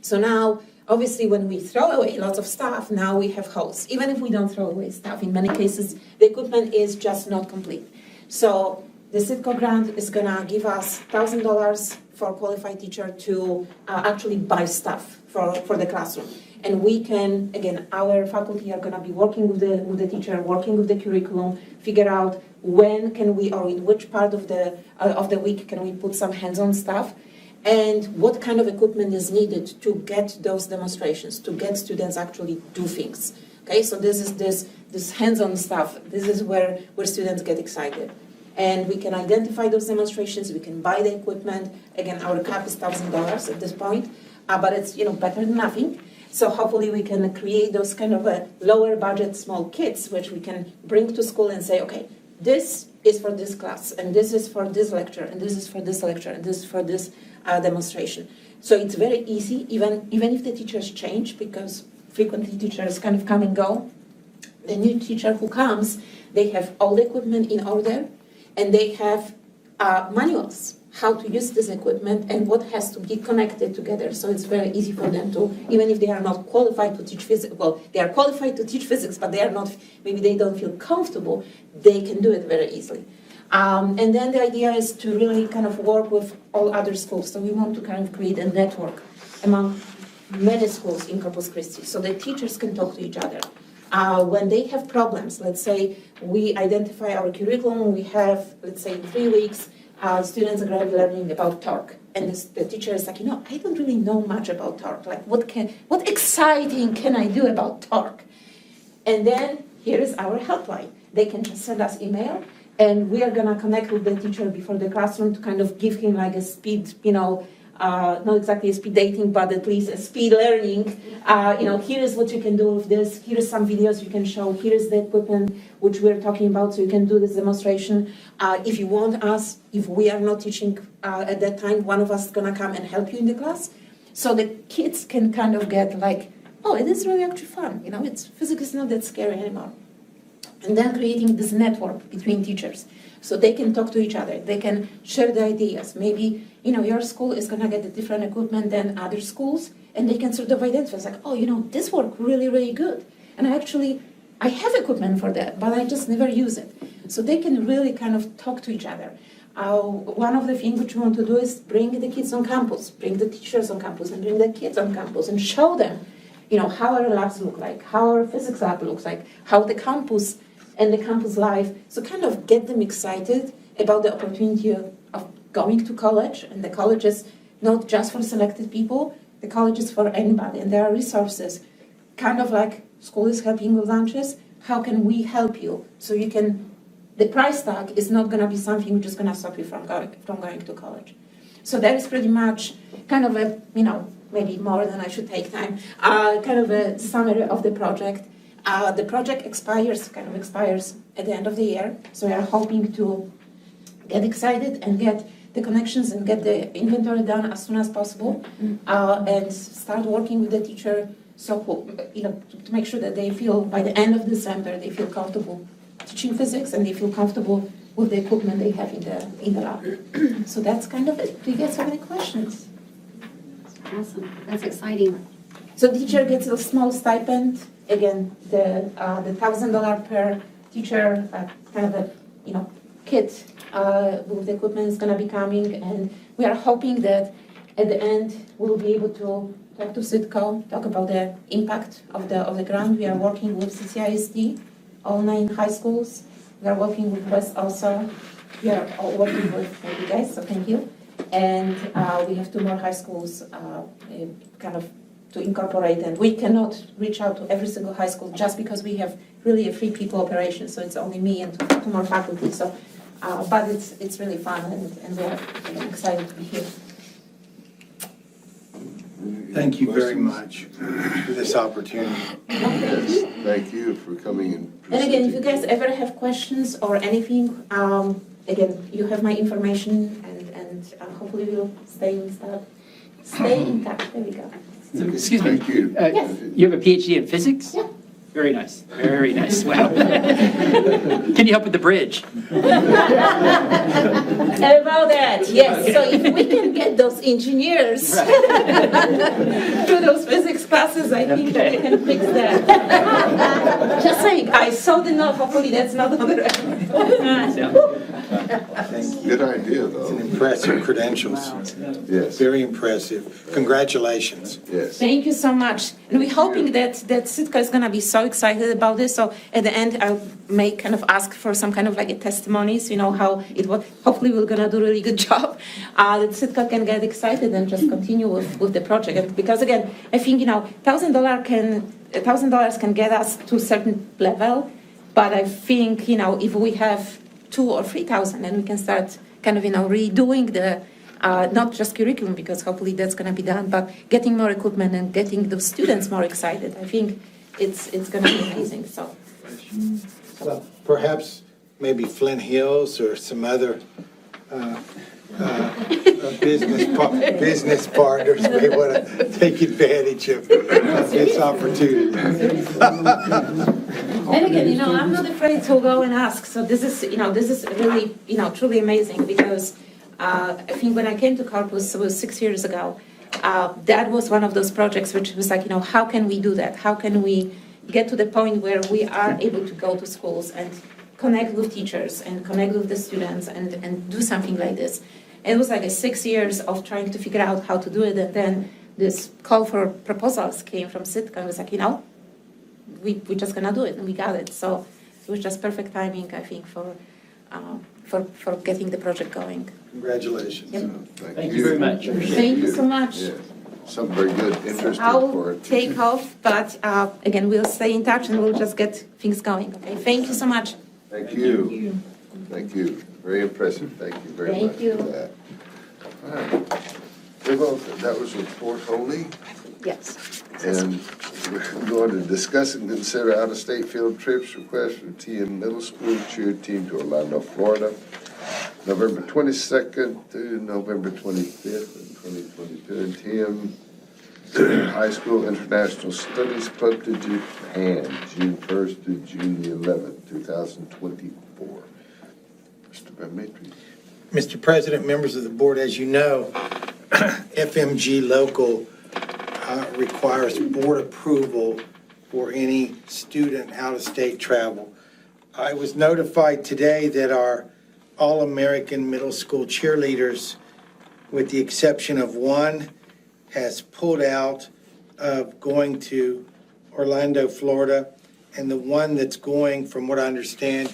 So now, obviously, when we throw away lots of stuff, now we have holes. Even if we don't throw away stuff, in many cases, the equipment is just not complete. So the CITCO grant is going to give us $1,000 for a qualified teacher to actually buy stuff for the classroom. And we can, again, our faculty are going to be working with the teacher, working with the curriculum, figure out when can we, or in which part of the week can we put some hands-on stuff, and what kind of equipment is needed to get those demonstrations, to get students actually do things. Okay, so this is this hands-on stuff. This is where students get excited. And we can identify those demonstrations, we can buy the equipment. Again, our cap is $1,000 at this point, but it's better than nothing. So hopefully we can create those kind of lower budget small kits, which we can bring to school and say, okay, this is for this class, and this is for this lecture, and this is for this lecture, and this is for this demonstration. So it's very easy, even if the teachers change, because frequently teachers kind of come and go. The new teacher who comes, they have all the equipment in order, and they have manuals how to use this equipment and what has to be connected together. So it's very easy for them to, even if they are not qualified to teach physics, well, they are qualified to teach physics, but they are not, maybe they don't feel comfortable, they can do it very easily. And then the idea is to really kind of work with all other schools. So we want to kind of create a network among many schools in Corpus Christi so that teachers can talk to each other. When they have problems, let's say we identify our curriculum, we have, let's say in 3 weeks, students are going to be learning about torque. And the teacher is like, I don't really know much about torque. Like, what exciting can I do about torque? And then here is our helpline. They can just send us email, and we are going to connect with the teacher before the classroom to kind of give him like a speed, not exactly a speed dating, but at least a speed learning. Here is what you can do with this. Here is some videos you can show. Here is the equipment which we're talking about, so you can do this demonstration. If you want us, if we are not teaching at that time, one of us is going to come and help you in the class. So the kids can kind of get like, oh, it is really actually fun. Physics is not that scary anymore. And then creating this network between teachers so they can talk to each other. They can share the ideas. Maybe, your school is going to get a different equipment than other schools, and they can sort of identify, it's like, oh, this worked really, really good. And I have equipment for that, but I just never use it. So they can really kind of talk to each other. One of the things which we want to do is bring the kids on campus, bring the teachers on campus, and bring the kids on campus and show them, how our labs look like, how our physics lab looks like, how the campus and the campus life. So kind of get them excited about the opportunity of going to college. And the college is not just for selected people, the college is for anybody. And there are resources, kind of like school is helping with lunches. How can we help you? So the price tag is not going to be something which is going to stop you from going to college. So that is pretty much kind of a, maybe more than I should take time, kind of a summary of the project. The project expires at the end of the year, so we are hoping to get excited and get the connections and get the inventory done as soon as possible, and start working with the teacher to make sure that they feel by the end of December they feel comfortable teaching physics and they feel comfortable with the equipment they have in the lab. So that's kind of it. Do you guys have any questions? Awesome, that's exciting. So the teacher gets a small stipend. Again, the $1,000 per teacher, kind of a kit with the equipment is going to be coming, and we are hoping that at the end we'll be able to talk to CITCO, talk about the impact of the grant. We are working with CCISD, all 9 high schools. We are working with West also. We are all working with you guys, so thank you. And we have 2 more high schools kind of to incorporate, and we cannot reach out to every single high school just because we have really a free people operation, so it's only me and two more faculty, so, but it's really fun, and we're excited to be here. Thank you very much for this opportunity. Yes, thank you for coming and And again, if you presenting. guys ever have questions or anything, again, you have my information, and hopefully we'll stay in touch. There we go. Excuse me. Thank you. Yes. You have a PhD in physics? Yeah. Very nice, very nice, wow. Can you help with the bridge? About that, yes. So if we can get those engineers to those physics classes, I think we can fix that. Just saying, I saw the note, hopefully that's not on the record. Good idea, It's though. impressive credentials. Yes, Very impressive. Congratulations. yes. Thank you so much. And we're hoping that Sitka is going to be so excited about this. So at the end, I may kind of ask for some kind of like a testimonies, how it was. Hopefully we're going to do a really good job. That Sitka can get excited and just continue with the project. And because again, I think, $1,000 can get us to a certain level. But I think, if we have 2,000 or 3,000, then we can start kind of, redoing the, not just curriculum, because hopefully that's going to be done, but getting more equipment and getting the students more excited. I think it's going to be amazing, so. Well, perhaps maybe Flint Hills or some other business partners may want to take advantage of this opportunity. And again, I'm not afraid to go and ask. So this is really, truly amazing, because I think when I came to Corpus, it was 6 years ago, that was one of those projects which was like, how can we do that? How can we get to the point where we are able to go to schools and connect with teachers and connect with the students and do something like this? And it was like 6 years of trying to figure out how to do it. And then this call for proposals came from Sitka. It was like, we're just gonna do it, and we got it. So it was just perfect timing, I think, for getting the project going. Congratulations. Yep. Thank you very much. Thank you so much. Yeah. Something very good, interesting I'll for a take teacher. off, but again, we'll stay in touch and we'll just get things going. Okay, thank you so much. Thank you. Thank you. Very impressive. Thank you very Thank much you. for that. All right. Well, that was report only. Yes. And we're going to discuss and consider out-of-state field trips request for TM Middle School cheer team to Orlando, Florida, November 22nd to November 25th in 2022. And TM High School International Studies Club to Japan, June 1st to June the 11th, 2024. Mr. Van Matry. Mr. President, members of the board, as you know, FMG local requires board approval for any student out-of-state travel. I was notified today that our All-American Middle School cheerleaders, with the exception of one, has pulled out of going to Orlando, Florida, and the one that's going, from what I understand,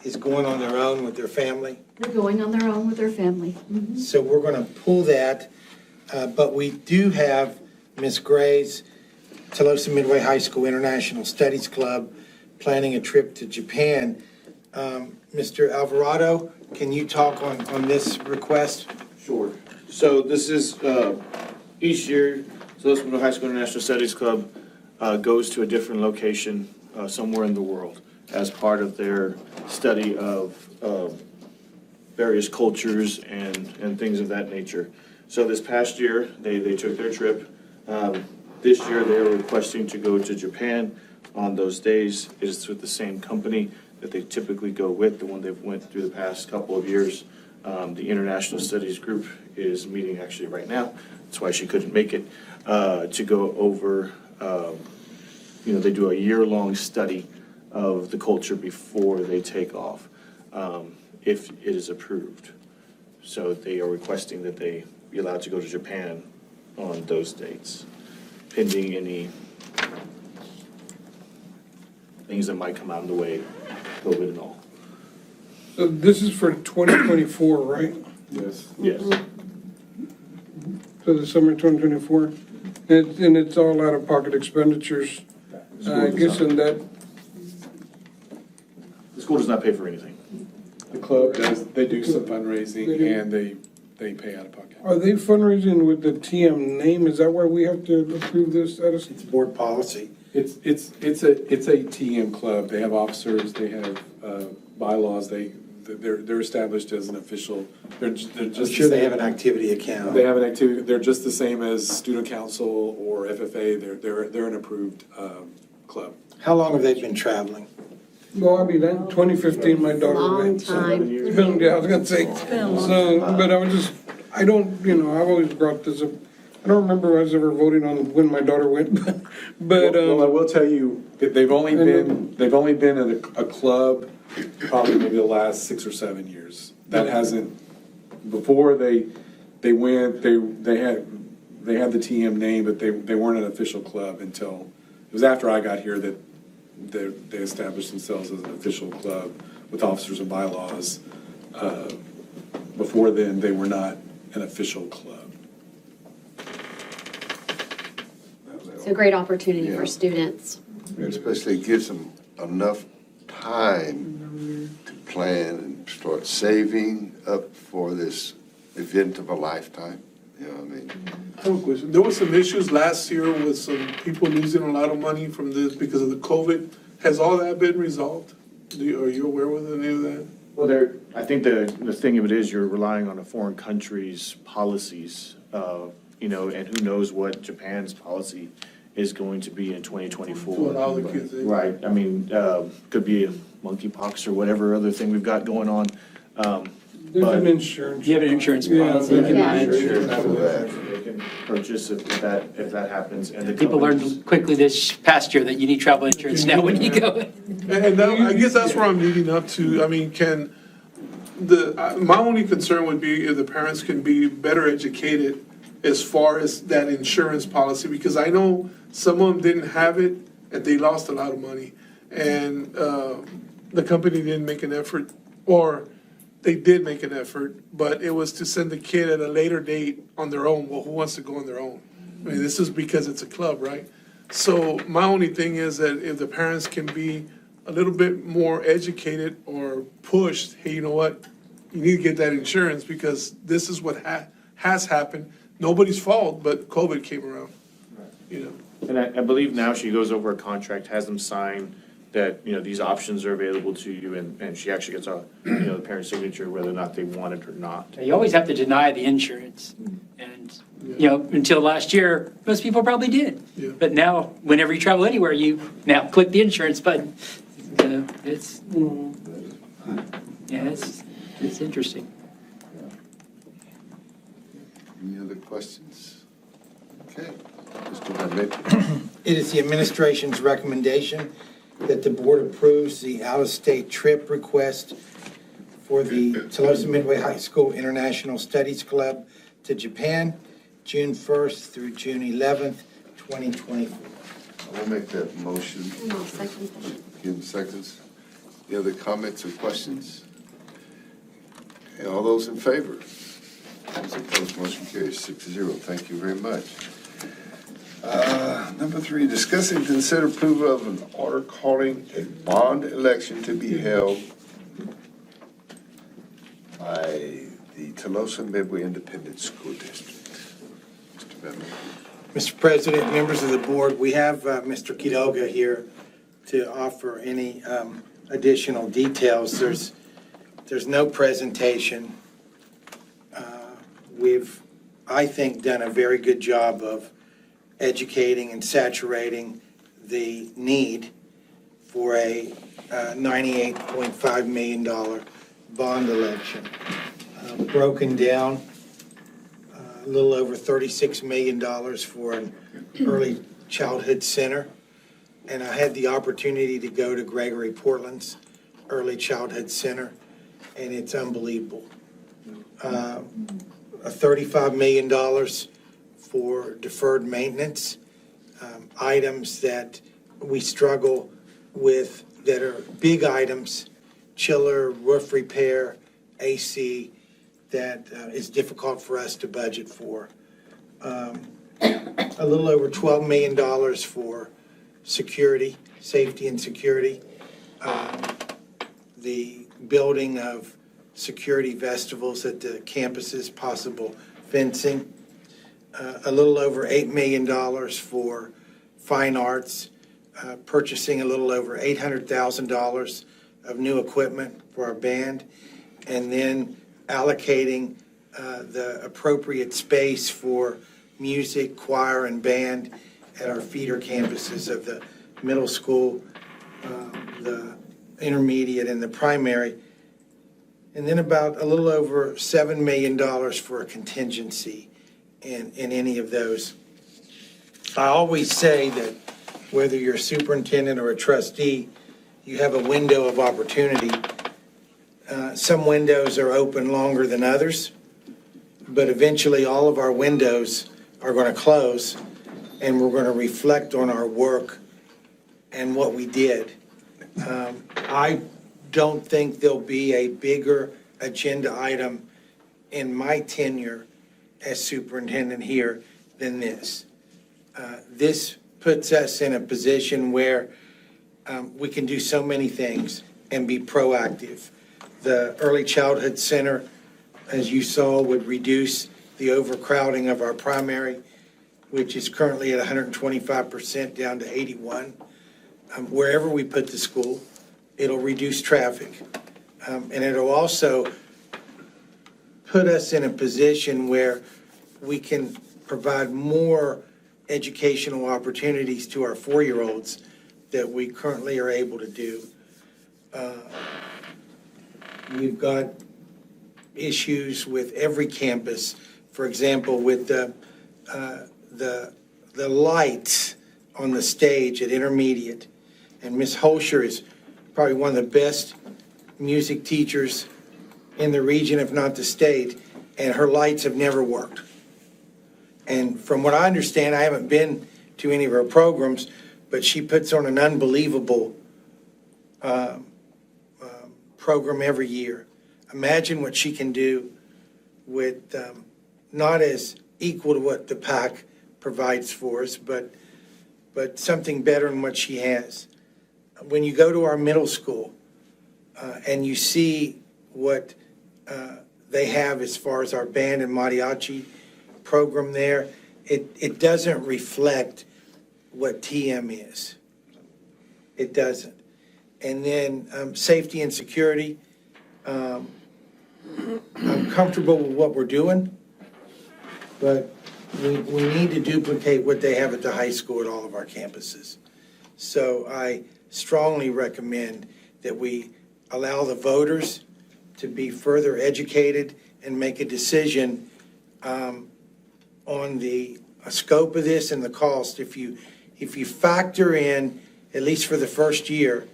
is going on their own with their family. They're going on their own with their family. So we're going to pull that, but we do have Ms. Gray's Tolosa Midway High School International Studies Club planning a trip to Japan. Mr. Alvarado, can you talk on this request? Sure. So this is, each year, Tolosa Middle High School International Studies Club goes to a different location somewhere in the world as part of their study of various cultures and things of that nature. So this past year, they took their trip. This year, they are requesting to go to Japan on those days. It is with the same company that they typically go with, the one they've went through the past couple of years. The International Studies group is meeting actually right now. That's why she couldn't make it, to go over, they do a year-long study of the culture before they take off, if it is approved. So they are requesting that they be allowed to go to Japan on those dates, pending any things that might come out in the way, COVID and all. So this is for 2024, right? Yes. Yes. So the summer 2024? And it's all out-of-pocket expenditures. I guess in that, The school does not pay for anything. The club does, they do some fundraising and they pay out of pocket. are they fundraising with the TM name? Is that why we have to approve this? It's board policy. It's a TM club. They have officers, they have bylaws, they're established as an official, they're just. I'm sure they have an activity account. They have an activity, they're just the same as student council or FFA, they're an approved club. How long have they been traveling? Well, I mean, in 2015, my daughter Long went. time. It's been, yeah, I was gonna say. So, but I was just, I don't, I've always brought this up. I don't remember us ever voting on when my daughter went, but, Well, I will tell you, that they've only been at a club probably maybe the last 6 or 7 years. That hasn't, before they went, they had the TM name, but they weren't an official club until, it was after I got here that they established themselves as an official club with officers and bylaws. Before then, they were not an official club. It's a great opportunity for students. Especially gives them enough time to plan and start saving up for this event of a lifetime. You know what I mean? I have a question. There were some issues last year with some people losing a lot of money from this because of the COVID. Has all that been resolved? Are you aware with any of that? Well, I think the thing of it is you're relying on a foreign country's policies, and who knows what Japan's policy is going to be in 2024. To allow the kids in. Right, I mean, could be monkeypox or whatever other thing we've got going on. there's an insurance. You have an insurance Yeah, policy. they can Yeah. insure They can purchase if that happens. And the People learned companies- quickly this past year that you need travel insurance now when you go. And I guess that's where I'm leading up to. I mean, my only concern would be if the parents can be better educated as far as that insurance policy, because I know some of them didn't have it and they lost a lot of money. And the company didn't make an effort, or they did make an effort, but it was to send the kid at a later date on their own. Well, who wants to go on their own? I mean, this is because it's a club, right? So my only thing is that if the parents can be a little bit more educated or pushed, hey, you know what? You need to get that insurance because this is what has happened. Nobody's fault, but COVID came around, And I believe now she goes over a contract, has them sign that, these options are available to you, and she actually gets the parent's signature whether or not they want it or not. You always have to deny the insurance. And, until last year, most people probably did. Yeah. But now, whenever you travel anywhere, you now click the insurance button. It's interesting. Any other questions? Okay. Mr. Van Lathan. It is the administration's recommendation that the board approves the out-of-state trip request for the Tolosa Midway High School International Studies Club to Japan, June 1st through June 11th, 2024. I'll make that motion. I'll second that. Give them seconds. Any other comments or questions? And all those in favor? Those opposed, motion carries 6-0. Thank you very much. Number 3, discuss and consider approval of an order calling a bond election to be held by the Tolosa Midway Independent School District. Mr. Bennett. Mr. President, members of the board, we have Mr. Quiroga here to offer any additional details. There's no presentation. We've, I think, done a very good job of educating and saturating the need for a $98.5 million bond election. Broken down, a little over $36 million for an early childhood center. And I had the opportunity to go to Gregory Portland's early childhood center, and it's unbelievable. $35 million for deferred maintenance, items that we struggle with that are big items, chiller, roof repair, AC, that is difficult for us to budget for. a little over $12 million for security, safety and security. The building of security vestibules at the campuses, possible fencing. A little over $8 million for fine arts, purchasing a little over $800,000 of new equipment for our band, and then allocating the appropriate space for music, choir, and band at our feeder campuses of the middle school, the intermediate, and the primary. And then about a little over $7 million for a contingency in any of those. I always say that whether you're a superintendent or a trustee, you have a window of opportunity. Some windows are open longer than others, but eventually all of our windows are going to close, and we're going to reflect on our work and what we did. I don't think there'll be a bigger agenda item in my tenure as superintendent here than this. This puts us in a position where we can do so many things and be proactive. The Early Childhood Center, as you saw, would reduce the overcrowding of our primary, which is currently at 125% down to 81. Wherever we put the school, it'll reduce traffic. And it'll also put us in a position where we can provide more educational opportunities to our 4-year-olds that we currently are able to do. We've got issues with every campus. For example, with the lights on the stage at intermediate. And Ms. Holscher is probably one of the best music teachers in the region, if not the state, and her lights have never worked. And from what I understand, I haven't been to any of her programs, but she puts on an unbelievable program every year. Imagine what she can do with not as equal to what the PAC provides for us, but something better than what she has. When you go to our middle school and you see what they have as far as our band and mariachi program there, it doesn't reflect what TM is. It doesn't. And then safety and security. I'm comfortable with what we're doing, but we need to duplicate what they have at the high school at all of our campuses. So I strongly recommend that we allow the voters to be further educated and make a decision on the scope of this and the cost. If you factor in, at least for the first year,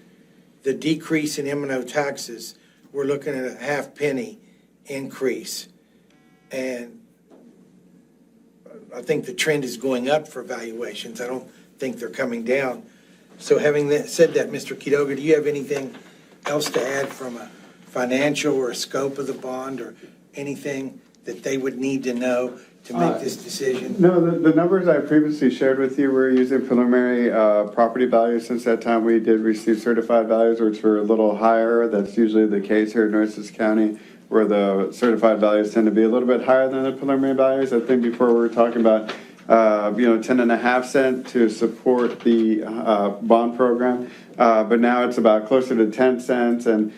the decrease in M&O taxes, we're looking at a half penny increase. And I think the trend is going up for valuations. I don't think they're coming down. So having said that, Mr. Quiroga, do you have anything else to add from a financial or a scope of the bond or anything that they would need to know to make this decision? No, the numbers I previously shared with you were using preliminary property values. Since that time, we did receive certified values, which were a little higher. That's usually the case here in Nueces County, where the certified values tend to be a little bit higher than the preliminary values. I think before we were talking about 10.5 cents to support the bond program, but now it's about closer to 10 cents, and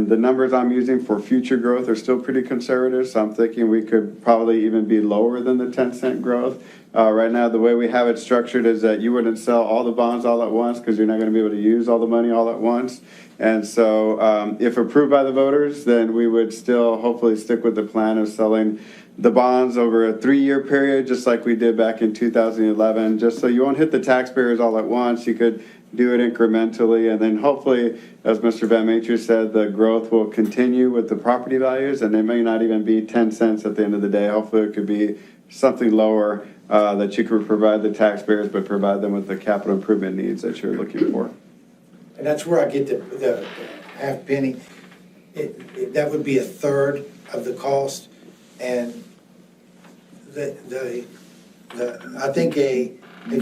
the numbers I'm using for future growth are still pretty conservative, so I'm thinking we could probably even be lower than the 10-cent growth. Right now, the way we have it structured is that you wouldn't sell all the bonds all at once because you're not going to be able to use all the money all at once. And so if approved by the voters, then we would still hopefully stick with the plan of selling the bonds over a 3-year period, just like we did back in 2011, just so you won't hit the taxpayers all at once. You could do it incrementally, and then hopefully, as Mr. Van Mater said, the growth will continue with the property values, and it may not even be 10 cents at the end of the day. Hopefully it could be something lower that you could provide the taxpayers, but provide them with the capital improvement needs that you're looking for. And that's where I get the half penny. That would be a third of the cost, and the I think a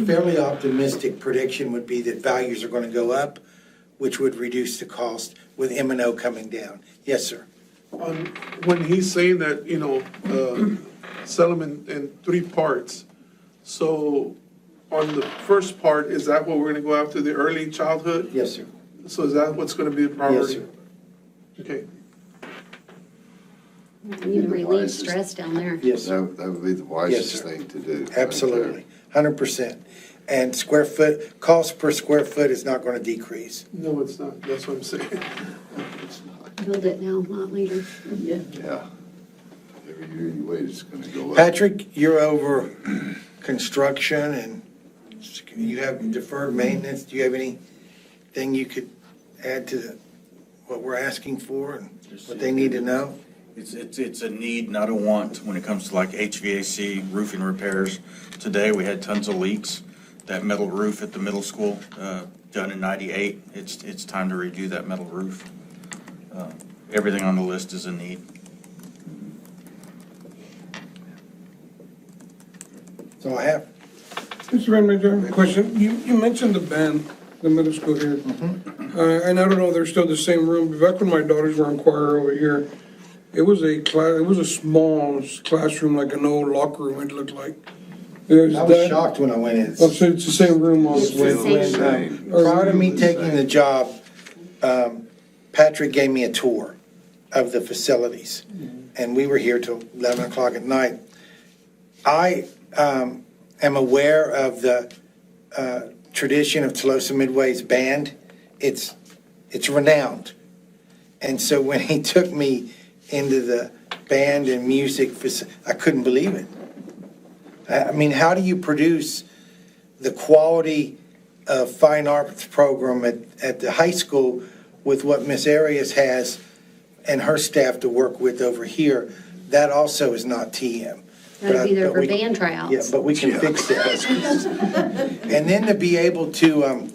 fairly optimistic prediction would be that values are going to go up, which would reduce the cost with M&O coming down. Yes, sir. When he's saying that, sell them in three parts, so on the first part, is that what we're gonna go after, the early childhood? Yes, sir. So is that what's gonna be the priority? Yes, sir. Okay. You relieve stress down there. Yes, sir. That would be the wisest thing to do. Absolutely, 100%. And square foot, cost per square foot is not going to decrease. No, it's not, that's what I'm saying. Build it now, not later. Yeah. Every year you wait, it's gonna go up. Patrick, you're over construction and you have deferred maintenance. Do you have anything you could add to what we're asking for and what they need to know? It's a need, not a want, when it comes to like HVAC, roofing repairs. Today, we had tons of leaks. That metal roof at the middle school, done in '98, it's time to redo that metal roof. Everything on the list is a need. That's all I have. Mr. Manager, question. You mentioned the band, the middle school here. And I don't know if they're still the same room, but back when my daughters were in choir over here, it was a small classroom, like an old locker room, it looked like. I was shocked when I went in. Oh, so it's the same room on When, prior to me taking the job, Patrick gave me a tour of the facilities, and we were here till 11 o'clock at night. I am aware of the tradition of Tolosa Midway's band. It's renowned. And so when he took me into the band and music, I couldn't believe it. I mean, how do you produce the quality of fine arts program at the high school with what Miss Arias has and her staff to work with over here? That also is not TM. That'd be there for band tryouts. Yeah, but we can fix that. And then to be able to,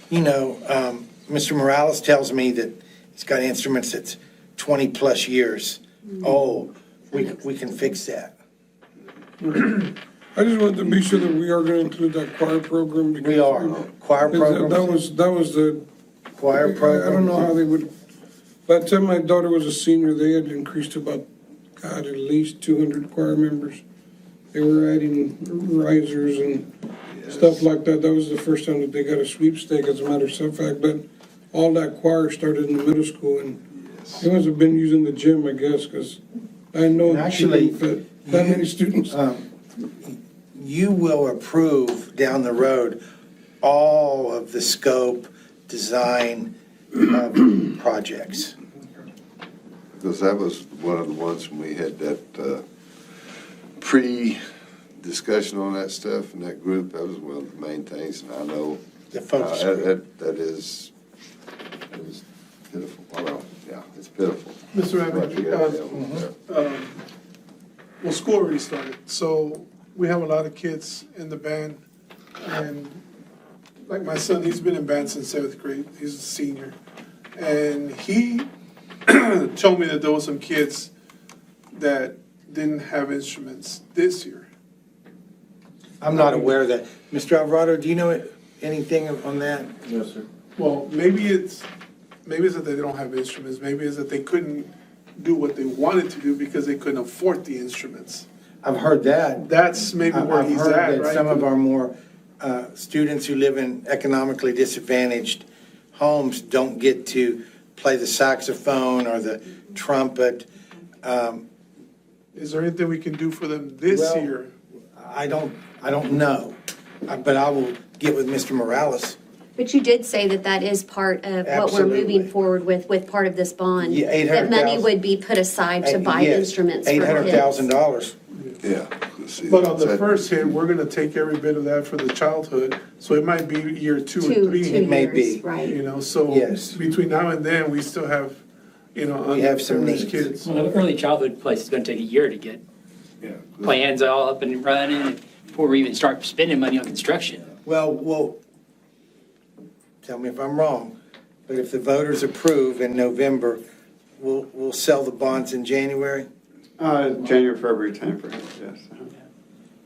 Mr. Morales tells me that he's got instruments that's 20-plus years old. We can fix that. I just wanted to be sure that we are going to include that choir program. We are. Choir program. That was the. Choir program. I don't know how they would, by the time my daughter was a senior, they had increased to about, at least 200 choir members. They were adding risers and stuff like that. That was the first time that they got a sweepstake, as a matter of fact. But all that choir started in the middle school, and they must have been using the gym, I guess, because I know that she didn't fit that many students. You will approve down the road all of the scope, design projects. Because that was one of the ones when we had that pre-discussion on that stuff in that group, that was one of the main things, and I know The focus that is pitiful. Well, yeah, it's pitiful. Mr. Abbott, well, school already started, so we have a lot of kids in the band, and like my son, he's been in band since 7th grade, he's a senior, and he told me that there was some kids that didn't have instruments this year. I'm not aware of that. Mr. Alvarado, do you know anything on that? No, sir. Well, maybe it's that they don't have instruments, maybe it's that they couldn't do what they wanted to do because they couldn't afford the instruments. I've heard that. That's maybe where he's at, I've heard that right? some of our more students who live in economically disadvantaged homes don't get to play the saxophone or the trumpet. Is there anything we can do for them this Well, year? I don't know, but I will get with Mr. Morales. But you did say that that is part of what we're Absolutely. moving forward with part of this bond. Yeah, That money $800,000. would be put aside to buy Yes, instruments for kids. $800,000. Yeah. But on the first hit, we're gonna take every bit of that for the childhood, so it might be year 2 or 3. It may be. years, right. You know, so Yes. between now and then, we still have, We have some underprivileged needs. kids. Well, the early childhood place is going to take a year to get plans all up and running before we even start spending money on construction. Well, tell me if I'm wrong, but if the voters approve in November, we'll sell the bonds in January? January, February timeframe, yes.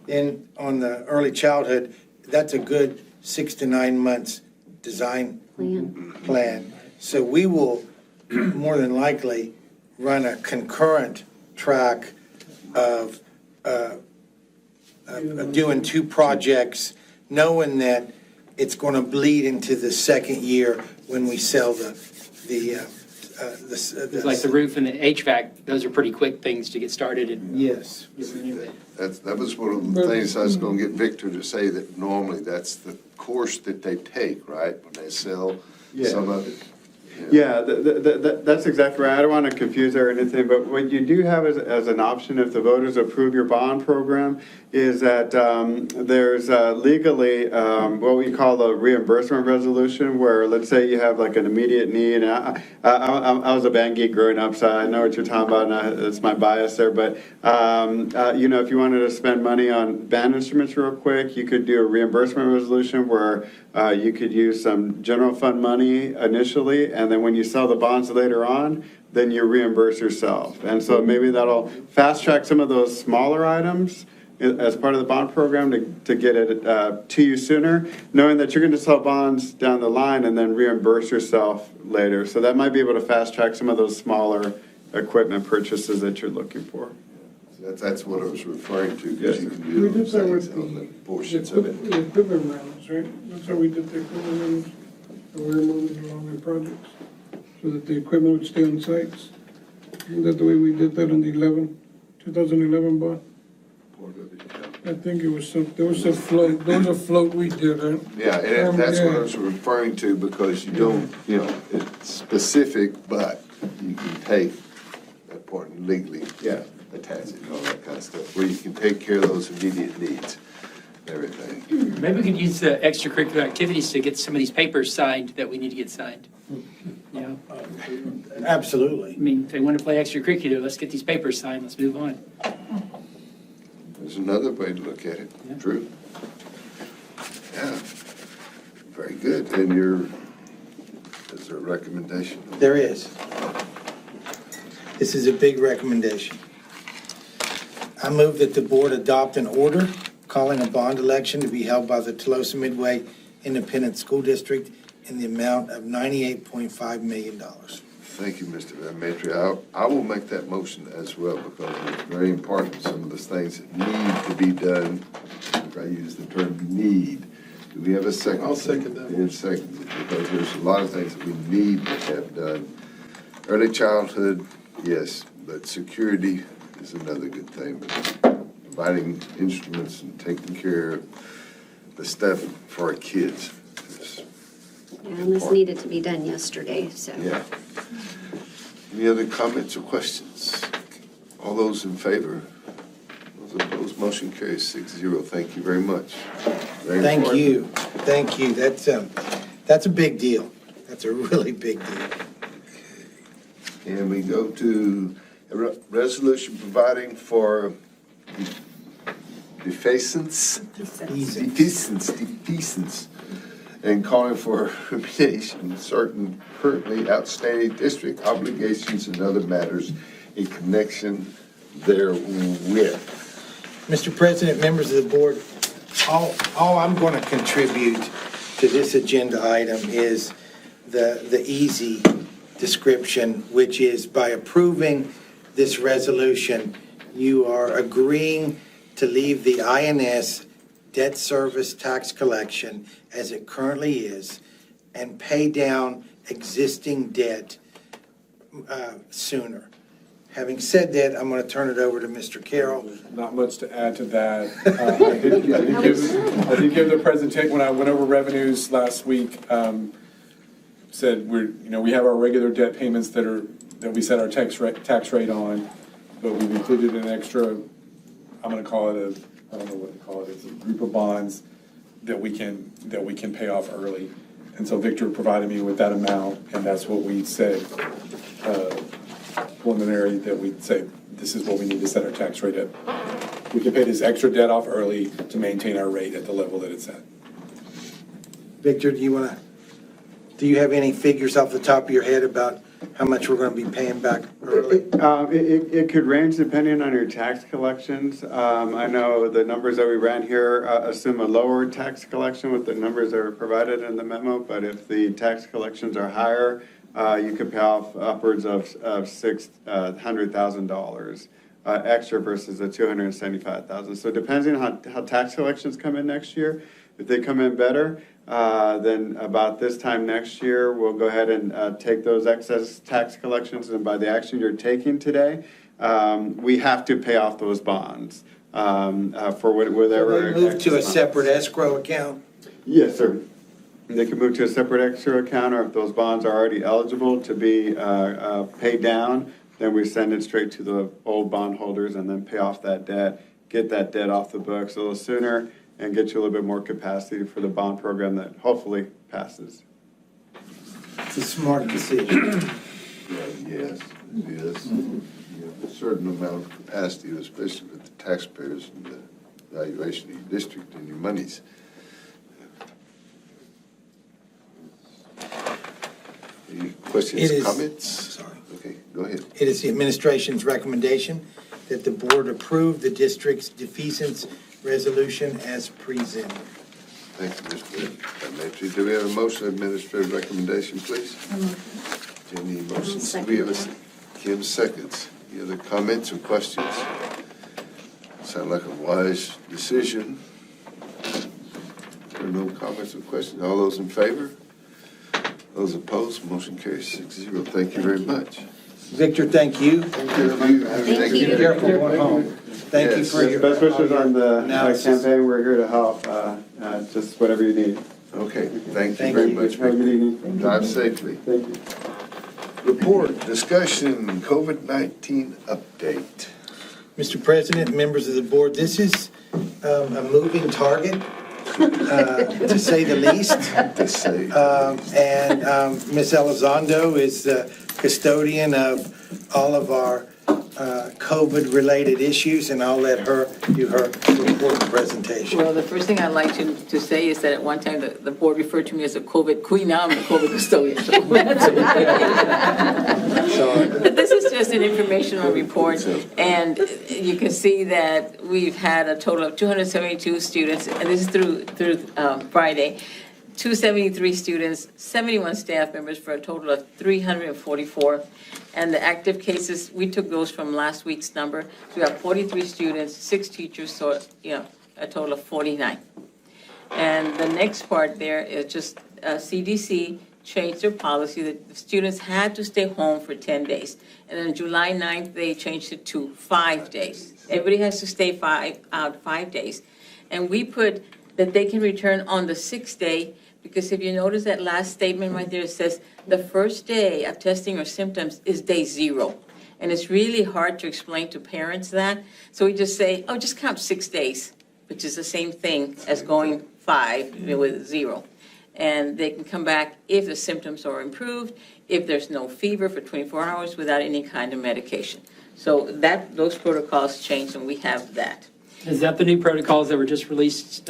Then on the early childhood, that's a good 6 to 9 months design plan. So we will more than likely run a concurrent track of doing 2 projects, knowing that it's going to bleed into the second year when we sell the It's like the roof and the HVAC, those are pretty quick things to get started and. Yes. That was one of the things I was gonna get Victor to say, that normally that's the course that they take, right? When they sell some of it. Yeah, that's exactly right. I don't want to confuse or anything, but what you do have as an option, if the voters approve your bond program, is that there's legally what we call a reimbursement resolution, where let's say you have like an immediate need. I was a band geek growing up, so I know what you're talking about, and it's my bias there. But you know, if you wanted to spend money on band instruments real quick, you could do a reimbursement resolution where you could use some general fund money initially, and then when you sell the bonds later on, then you reimburse yourself. And so maybe that'll fast track some of those smaller items as part of the bond program to get it to you sooner, knowing that you're going to sell bonds down the line and then reimburse yourself later. So that might be able to fast track some of those smaller equipment purchases that you're looking for. That's what I was referring to, because you can We do did those that things with on the portions of it. the equipment rentals, right? That's how we did the equipment rentals, and we were moving along the projects, so that the equipment would stay on sites. Isn't that the way we did that on the 2011 bond? I think it was there was a float we did, right? Yeah, and that's what I was referring to, because you don't, you know, it's specific, but you can take that part and legally attach it and all that kind of stuff, where you can take care of those immediate needs, everything. Maybe we could use the extracurricular activities to get some of these papers signed that we need to get signed. You know? Absolutely. I mean, if they want to play extracurricular, let's get these papers signed, let's move on. There's another way to look at it, Yeah. Drew. Yeah, very good. And is there a recommendation? There is. This is a big recommendation. I move that the board adopt an order calling a bond election to be held by the Tolosa Midway Independent School District in the amount of $98.5 million. Thank you, Mr. Van Matry. I will make that motion as well, because it's very important, some of those things that need to be done. If I use the term need, do we have a second? I'll second that. In second, because there's a lot of things that we need to have done. Early childhood, yes, but security is another good thing. Providing instruments and taking care of the stuff for our kids. Yeah, and this needed to be done yesterday, so. Yeah. Any other comments or questions? All those in favor? Those opposed, motion carries 6-0. Thank you very much. Very Thank important. you. Thank you. That's a big deal. That's a really big deal. And we go to a resolution providing for defacance, and calling for remediation of certain currently outstanding district obligations and other matters in connection therewith. Mr. President, members of the board, all I'm going to contribute to this agenda item is the easy description, which is by approving this resolution, you are agreeing to leave the INS debt service tax collection as it currently is and pay down existing debt sooner. Having said that, I'm going to turn it over to Mr. Carroll. Not much to add to that. I did give the presentation, when I went over revenues last week, said we have our regular debt payments that we set our tax rate on, but we've included an extra, I'm going to call it I don't know what to call it, it's a group of bonds that we can pay off early. And so Victor provided me with that amount, and that's what we said, preliminary, that we'd say, this is what we need to set our tax rate at. We can pay this extra debt off early to maintain our rate at the level that it's at. Victor, do you have any figures off the top of your head about how much we're going to be paying back early? It could range depending on your tax collections. I know the numbers that we ran here assume a lower tax collection with the numbers that were provided in the memo, but if the tax collections are higher, you could pay off upwards of $600,000 extra versus the $275,000. So depending on how tax collections come in next year, if they come in better, then about this time next year, we'll go ahead and take those excess tax collections, and by the action you're taking today, we have to pay off those bonds for whatever. They move to a separate escrow account? Yes, sir. They can move to a separate escrow account, or if those bonds are already eligible to be paid down, then we send it straight to the old bondholders and then pay off that debt, get that debt off the books a little sooner, and get you a little bit more capacity for the bond program that hopefully passes. It's a smart decision. Yes, it is. You have a certain amount of capacity, especially with the taxpayers and the valuation of your district and your monies. Any questions, comments? Sorry. Okay, go ahead. It is the administration's recommendation that the board approve the district's defeasance resolution as presented. Thank you, Mr. Matry. Do we have a motion, administrative recommendation, please? Jenny, motions. Do we have a, Kim seconds. Any other comments or questions? Sound like a wise decision. There are no comments or questions. All those in favor? Those opposed, motion carries 6-0. Thank you very much. Victor, thank you. Thank you. Thank you. Be careful going home. Thank you for your best wishes on the analysis. campaign. We're here to help. Just whatever you need. Okay, thank you Thank very you. much. Have a good evening. Drive safely. Thank you. Report, discussion, COVID-19 update. Mr. President, members of the board, this is a moving target, to say the least. To say. And Ms. Elizondo is the custodian of all of our COVID-related issues, and I'll let her do her report and presentation. Well, the first thing I'd like to say is that at one time, the board referred to me as a COVID queen. Now I'm a COVID custodian. But this is just an informational report, and you can see that we've had a total of 272 students, and this is through Friday, 273 students, 71 staff members, for a total of 344. And the active cases, we took those from last week's number. So we have 43 students, 6 teachers, so, a total of 49. And the next part there is just CDC changed their policy that the students had to stay home for 10 days. And on July 9th, they changed it to 5 days. Everybody has to stay 5 days. And we put that they can return on the 6th day, because if you notice that last statement right there, it says the first day of testing or symptoms is day 0. And it's really hard to explain to parents that. So we just say, oh, just count 6 days, which is the same thing as going 5 with 0. And they can come back if the symptoms are improved, if there's no fever for 24 hours without any kind of medication. So those protocols changed, and we have that. Is that the new protocols that were just released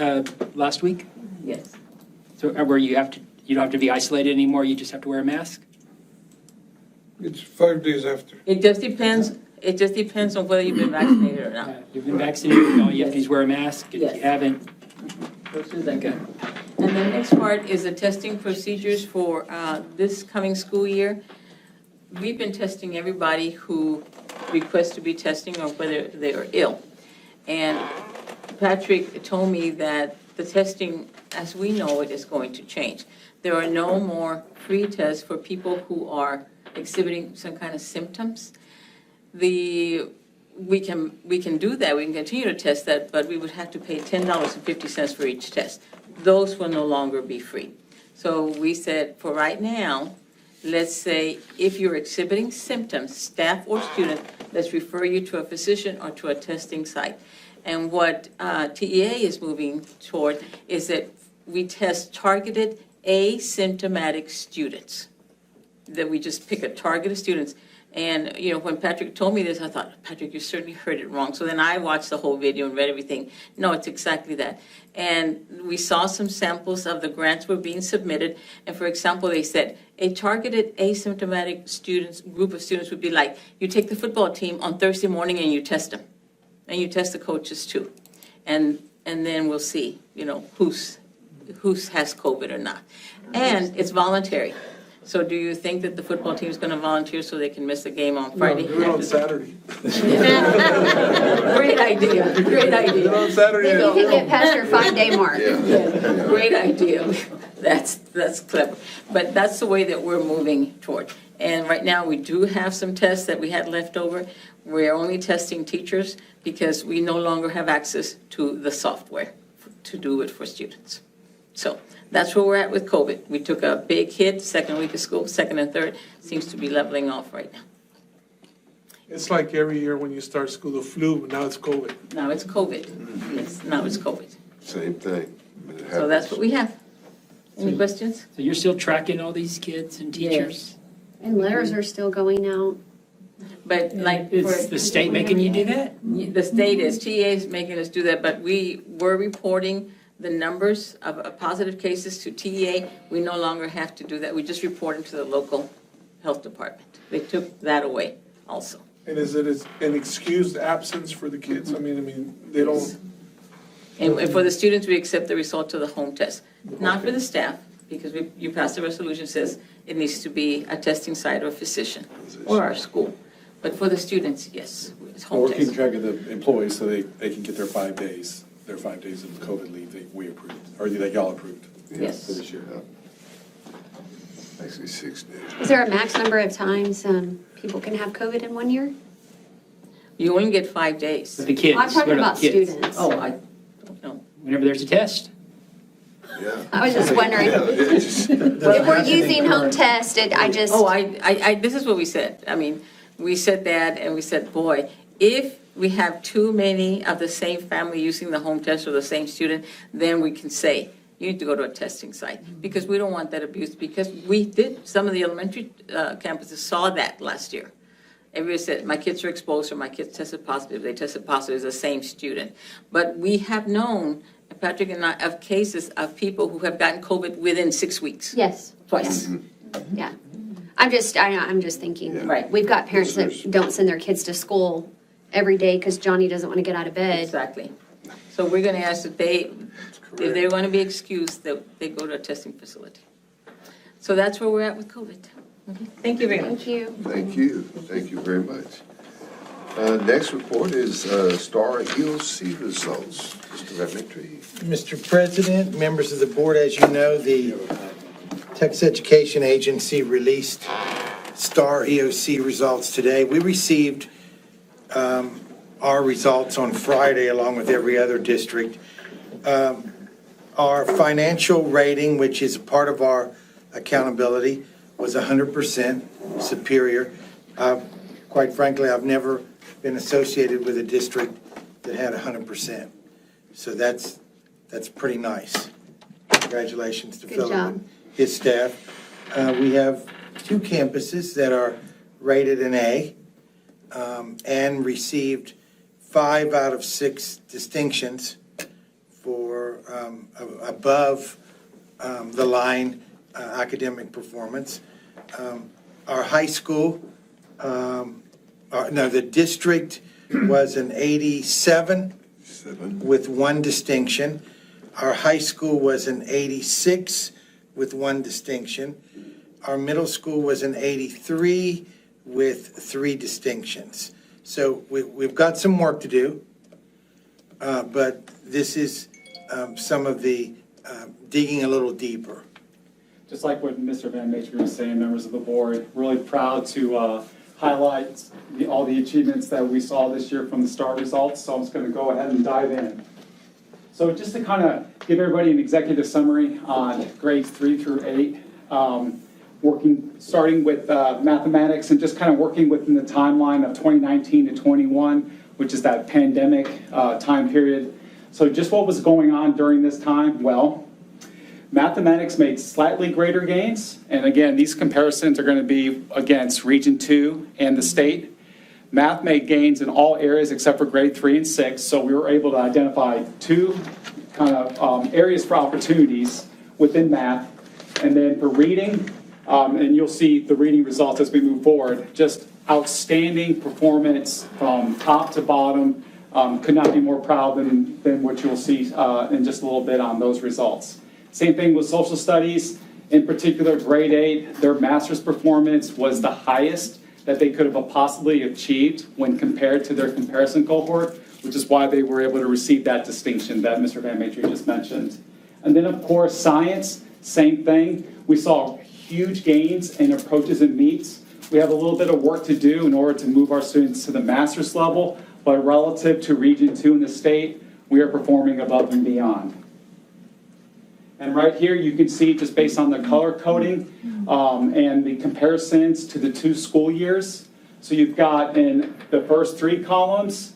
last week? Yes. So where you don't have to be isolated anymore, you just have to wear a mask? It's 5 days after. It just depends on whether you've been vaccinated or not. You've been vaccinated, all you have to do is wear a mask. If Yes. you haven't, Okay. And the next part is the testing procedures for this coming school year. We've been testing everybody who requests to be testing or whether they are ill. And Patrick told me that the testing, as we know it, is going to change. There are no more free tests for people who are exhibiting some kind of symptoms. We can do that, we can continue to test that, but we would have to pay $10.50 for each test. Those will no longer be free. So we said, for right now, let's say if you're exhibiting symptoms, staff or student, let's refer you to a physician or to a testing site. And what TEA is moving toward is that we test targeted asymptomatic students. That we just pick a target of students. And, you know, when Patrick told me this, I thought, Patrick, you certainly heard it wrong. So then I watched the whole video and read everything. No, it's exactly that. And we saw some samples of the grants were being submitted. And for example, they said a targeted asymptomatic group of students would be like, you take the football team on Thursday morning and you test them. And you test the coaches too. And then we'll see, you know, who has COVID or not. And it's voluntary. So do you think that the football team is going to volunteer so they can miss the game on Friday? No, do it on Saturday. Great idea, great idea. Do it on Saturday. Maybe you can get past your 5-day mark. Yeah, great idea. That's clever. But that's the way that we're moving toward. And right now, we do have some tests that we had left over. We're only testing teachers because we no longer have access to the software to do it for students. So that's where we're at with COVID. We took a big hit, second week of school, second and third, seems to be leveling off right now. It's like every year when you start school, the flu, but now it's COVID. Now it's COVID. Yes, now it's COVID. Same thing. So that's what we have. Any questions? So you're still tracking all these kids and teachers? And letters are still going out. But like. Is the state making you do that? The state is, TA is making us do that, but we were reporting the numbers of positive cases to TEA. We no longer have to do that. We just report them to the local health department. They took that away also. And is it an excused absence for the kids? I mean, they don't. And for the students, we accept the result of the home test. Not for the staff, because you passed a resolution says it needs to be a testing site or a physician or our school. But for the students, yes, it's home We're test. keeping track of the employees so they can get their 5 days. Their 5 days of COVID leave that we approved, or that y'all approved. Yes. For this year. Actually, 6 days. Is there a max number of times people can have COVID in 1 year? You only get 5 days. For the kids. I'm talking What about kids? students. Oh, I don't know. Whenever there's a test. Yeah. I was just wondering. If we're using home test, This is what we said. I mean, we said that and we said, boy, if we have too many of the same family using the home test or the same student, then we can say, you need to go to a testing site. Because we don't want that abuse, because we did, some of the elementary campuses saw that last year. Everybody said, my kids are exposed or my kids tested positive. They tested positive as the same student. But we have known, Patrick and I, of cases of people who have gotten COVID within 6 weeks. Yes. Twice. Yeah. I'm just thinking, Right. we've got parents that don't send their kids to school every day because Johnny doesn't want to get out of bed. Exactly. So we're going to ask that if they want to be excused, that they go to a testing facility. So that's where we're at with COVID. Okay. Thank you very much. Thank you. Thank you. Thank you very much. Next report is STAR Eoc Results. Mr. Elementary. Mr. President, members of the board, as you know, the Texas Education Agency released STAR Eoc results today. We received our results on Friday along with every other district. Our financial rating, which is part of our accountability, was 100% superior. Quite frankly, I've never been associated with a district that had 100%. So that's pretty nice. Congratulations to Good Philip job. and his staff. We have 2 campuses that are rated an A and received 5 out of 6 distinctions for above the line academic performance. Our high school, the district was an 87 with 1 distinction. Our high school was an 86 with 1 distinction. Our middle school was an 83 with 3 distinctions. So we've got some work to do, but this is some of the digging a little deeper. Just like what Mr. Van Mater was saying, members of the board, really proud to highlight all the achievements that we saw this year from the STAR results. So I'm just going to go ahead and dive in. So just to kind of give everybody an executive summary on grades 3 through 8, starting with mathematics and just kind of working within the timeline of 2019 to 21, which is that pandemic time period. So just what was going on during this time? Well, Mathematics made slightly greater gains, and again, these comparisons are going to be against Region 2 and the state. Math made gains in all areas except for grade 3 and 6, so we were able to identify two kind of areas for opportunities within math. And then for reading, and you'll see the reading results as we move forward, just outstanding performance from top to bottom. Could not be more proud than what you'll see in just a little bit on those results. Same thing with social studies. In particular, grade 8, their master's performance was the highest that they could have possibly achieved when compared to their comparison cohort, which is why they were able to receive that distinction that Mr. Van Matry just mentioned. And then, of course, science, same thing. We saw huge gains in approaches and meets. We have a little bit of work to do in order to move our students to the master's level, but relative to Region 2 in the state, we are performing above and beyond. And right here, you can see just based on the color coding and the comparisons to the 2 school years. So you've got in the first 3 columns,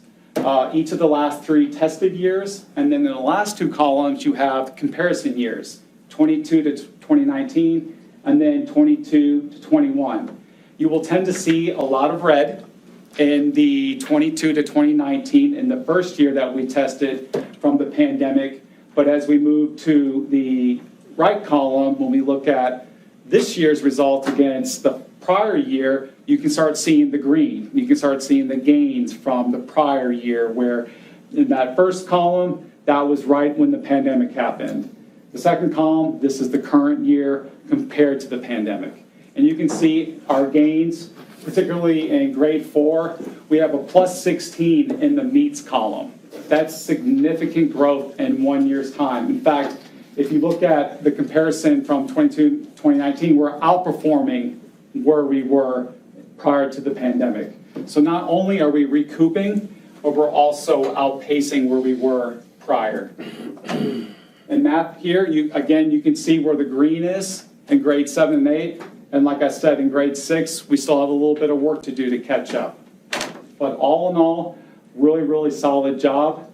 each of the last 3 tested years. And then in the last 2 columns, you have comparison years, 22 to 2019, and then 22 to 21. You will tend to see a lot of red in the 22 to 2019 in the first year that we tested from the pandemic. But as we move to the right column, when we look at this year's result against the prior year, you can start seeing the green. You can start seeing the gains from the prior year, where in that first column, that was right when the pandemic happened. The second column, this is the current year compared to the pandemic. And you can see our gains, particularly in grade 4, we have a plus 16 in the meets column. That's significant growth in 1 year's time. In fact, if you look at the comparison from 2019, we're outperforming where we were prior to the pandemic. So not only are we recouping, but we're also outpacing where we were prior. In math here, you can see where the green is in grade 7 and 8. And like I said, in grade 6, we still have a little bit of work to do to catch up. But all in all, really, really solid job.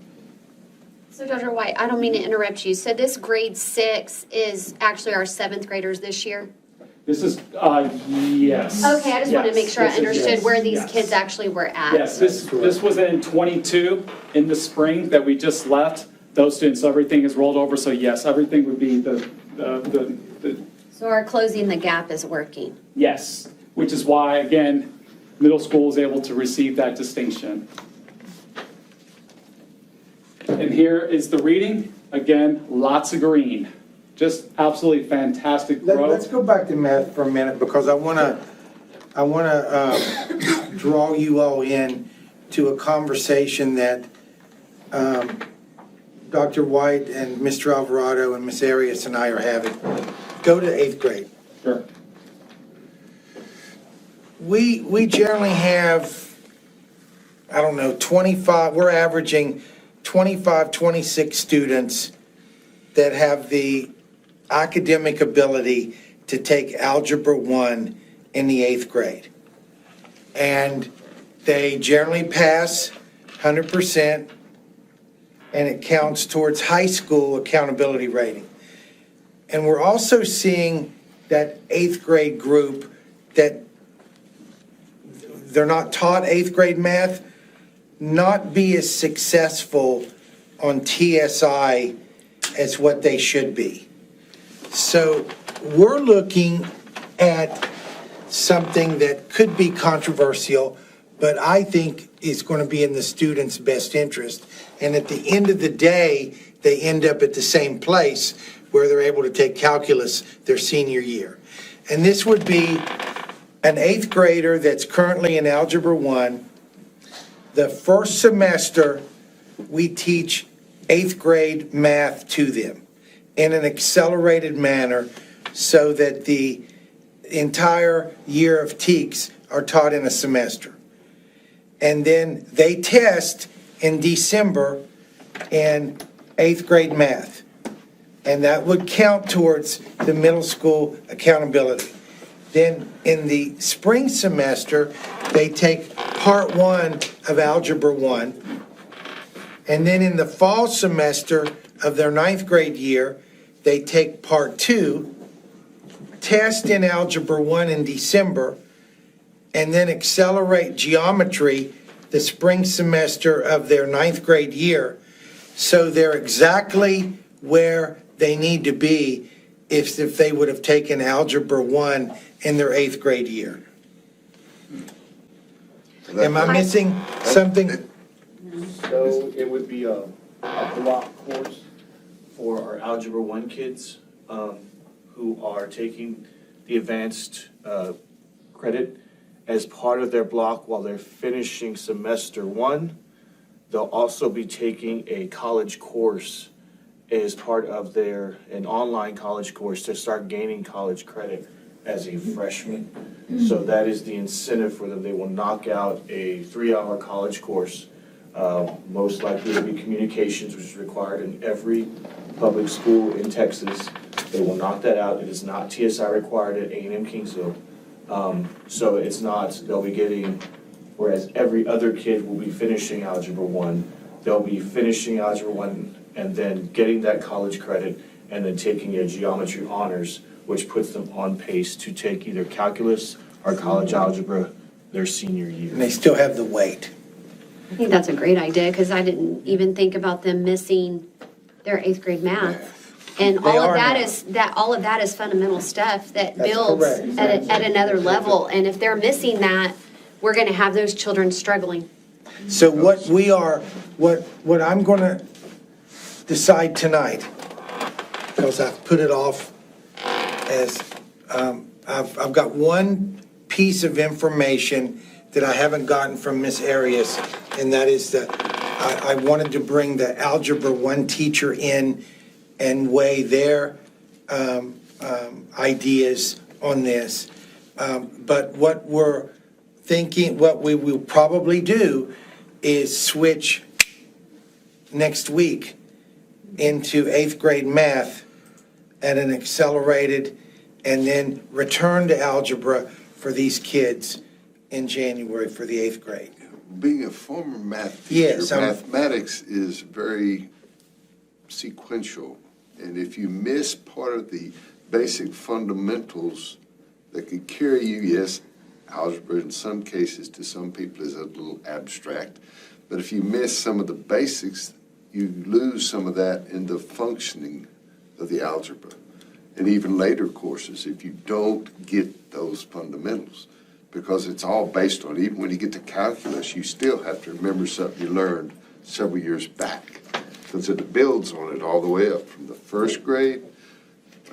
So Dr. White, I don't mean to interrupt you. So this grade 6 is actually our 7th graders this year? This is, yes. Okay, I just wanted to make sure I understood yes, where these yes. kids actually were at. Yes, this was in 22 in the spring that we just left. Those students, so everything is rolled over. So yes, everything would be the So our closing the gap is working. yes, which is why, again, middle school is able to receive that distinction. And here is the reading. Again, lots of green. Just absolutely fantastic growth. Let's go back to math for a minute, because I want to draw you all in to a conversation that Dr. White and Mr. Alvarado and Ms. Arias and I are having. Go to 8th grade. Sure. We generally have, I don't know, 25, we're averaging 25, 26 students that have the academic ability to take Algebra 1 in the 8th grade. And they generally pass 100%, and it counts towards high school accountability rating. And we're also seeing that 8th grade group that they're not taught 8th grade math, not be as successful on TSI as what they should be. So we're looking at something that could be controversial, but I think is going to be in the student's best interest. And at the end of the day, they end up at the same place where they're able to take calculus their senior year. And this would be an 8th grader that's currently in Algebra 1. The first semester, we teach 8th grade math to them in an accelerated manner so that the entire year of TEKS are taught in a semester. And then they test in December in 8th grade math. And that would count towards the middle school accountability. Then in the spring semester, they take part 1 of Algebra 1. And then in the fall semester of their 9th grade year, they take part 2, test in Algebra 1 in December, and then accelerate geometry the spring semester of their 9th grade year. So they're exactly where they need to be if they would have taken Algebra 1 in their 8th grade year. Am I missing something? So it would be a block course for our Algebra 1 kids who are taking the advanced credit as part of their block while they're finishing semester 1. They'll also be taking a college course as part of an online college course to start gaining college credit as a freshman. So that is the incentive for them. They will knock out a 3-hour college course. Most likely it'll be communications, which is required in every public school in Texas. They will knock that out. It is not TSI required at A&M Kingsville. So it's not, they'll be getting, whereas every other kid will be finishing Algebra 1, they'll be finishing Algebra 1 and then getting that college credit and then taking a geometry honors, which puts them on pace to take either calculus or college algebra their senior year. And they still have the weight. I think that's a great idea, because I didn't even think about them missing their 8th grade math. And They are now. all of that is fundamental stuff that That's builds correct. at another level. And if they're missing that, we're gonna have those children struggling. So what I'm going to decide tonight, because I've put it off as, I've got one piece of information that I haven't gotten from Ms. Arias, and that is that I wanted to bring the Algebra 1 teacher in and weigh their ideas on this. But what we're thinking, what we will probably do is switch next week into 8th grade math at an accelerated, and then return to algebra for these kids in January for the 8th grade. Being a former math teacher, Yes, mathematics is very sequential. And if you miss part of the basic fundamentals that could carry you, yes, algebra in some cases to some people is a little abstract. But if you miss some of the basics, you lose some of that in the functioning of the algebra. And even later courses, if you don't get those fundamentals, because it's all based on, even when you get to calculus, you still have to remember something you learned several years back. Because it builds on it all the way up from the 1st grade,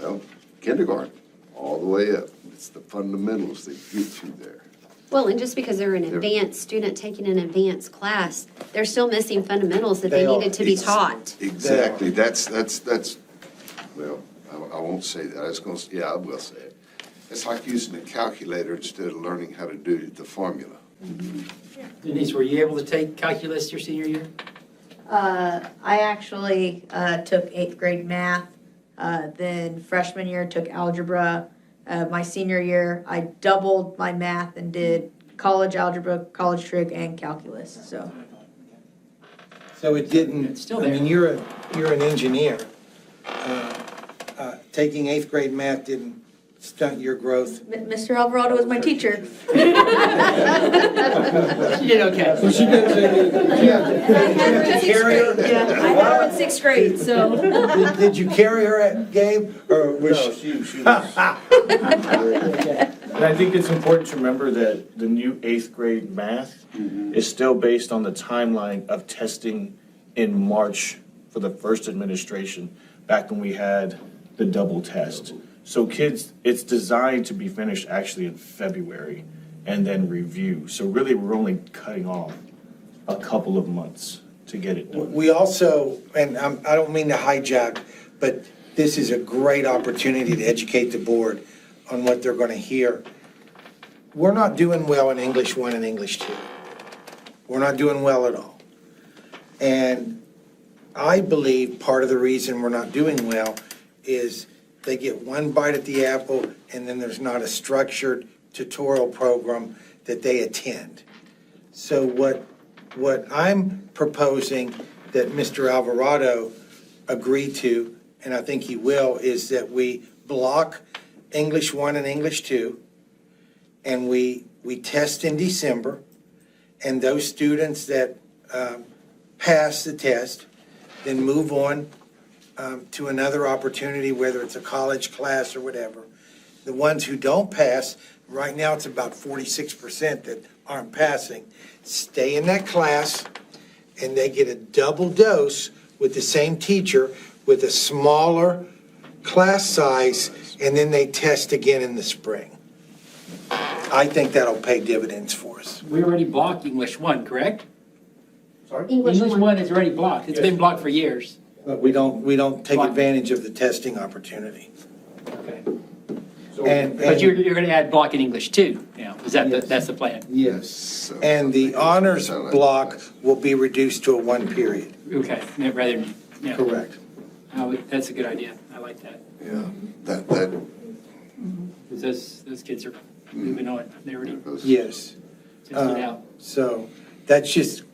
well, kindergarten, all the way up. It's the fundamentals that get you there. Well, and just because they're an advanced student taking an advanced class, they're still missing fundamentals that they needed to be taught. Exactly. That's. Well, I won't say that. I was going to. Yeah, I will say it. It's like using a calculator instead of learning how to do the formula. Denise, were you able to take calculus your senior year? I actually took 8th grade math, then freshman year took algebra. My senior year, I doubled my math and did college algebra, college trig, and calculus, so. So it didn't, It's still I there. mean, you're an engineer. Taking 8th grade math didn't stunt your growth. Mr. Alvarado was my teacher. She did okay. So she didn't say anything. Yeah, I had her in 6th grade, so. Did you carry her at Gabe, or was No, she? she was. And I think it's important to remember that the new 8th grade math is still based on the timeline of testing in March for the first administration, back when we had the double test. So kids, it's designed to be finished actually in February and then review. So really, we're only cutting off a couple of months to get it done. We also, and I don't mean to hijack, but this is a great opportunity to educate the board on what they're going to hear. We're not doing well in English 1 and English 2. We're not doing well at all. And I believe part of the reason we're not doing well is they get one bite at the apple, and then there's not a structured tutorial program that they attend. So what I'm proposing that Mr. Alvarado agree to and I think he will, is that we block English 1 and English 2, and we test in December, and those students that pass the test then move on to another opportunity, whether it's a college class or whatever. The ones who don't pass, right now it's about 46% that aren't passing, stay in that class, and they get a double dose with the same teacher with a smaller class size, and then they test again in the spring. I think that'll pay dividends for us. We already blocked English 1, correct? English English 1. 1 is already blocked. It's been blocked for years. But we don't take advantage of the testing opportunity. Okay. And But you're going to add block in English 2 now. Is that that's the plan? yes, and the honors block will be reduced to a 1 period. Okay, yeah, rather than, yeah. Correct. Oh, that's a good idea. I like that. Yeah, that, 'Cause those kids are moving on. They already Yes. tested out. So that's just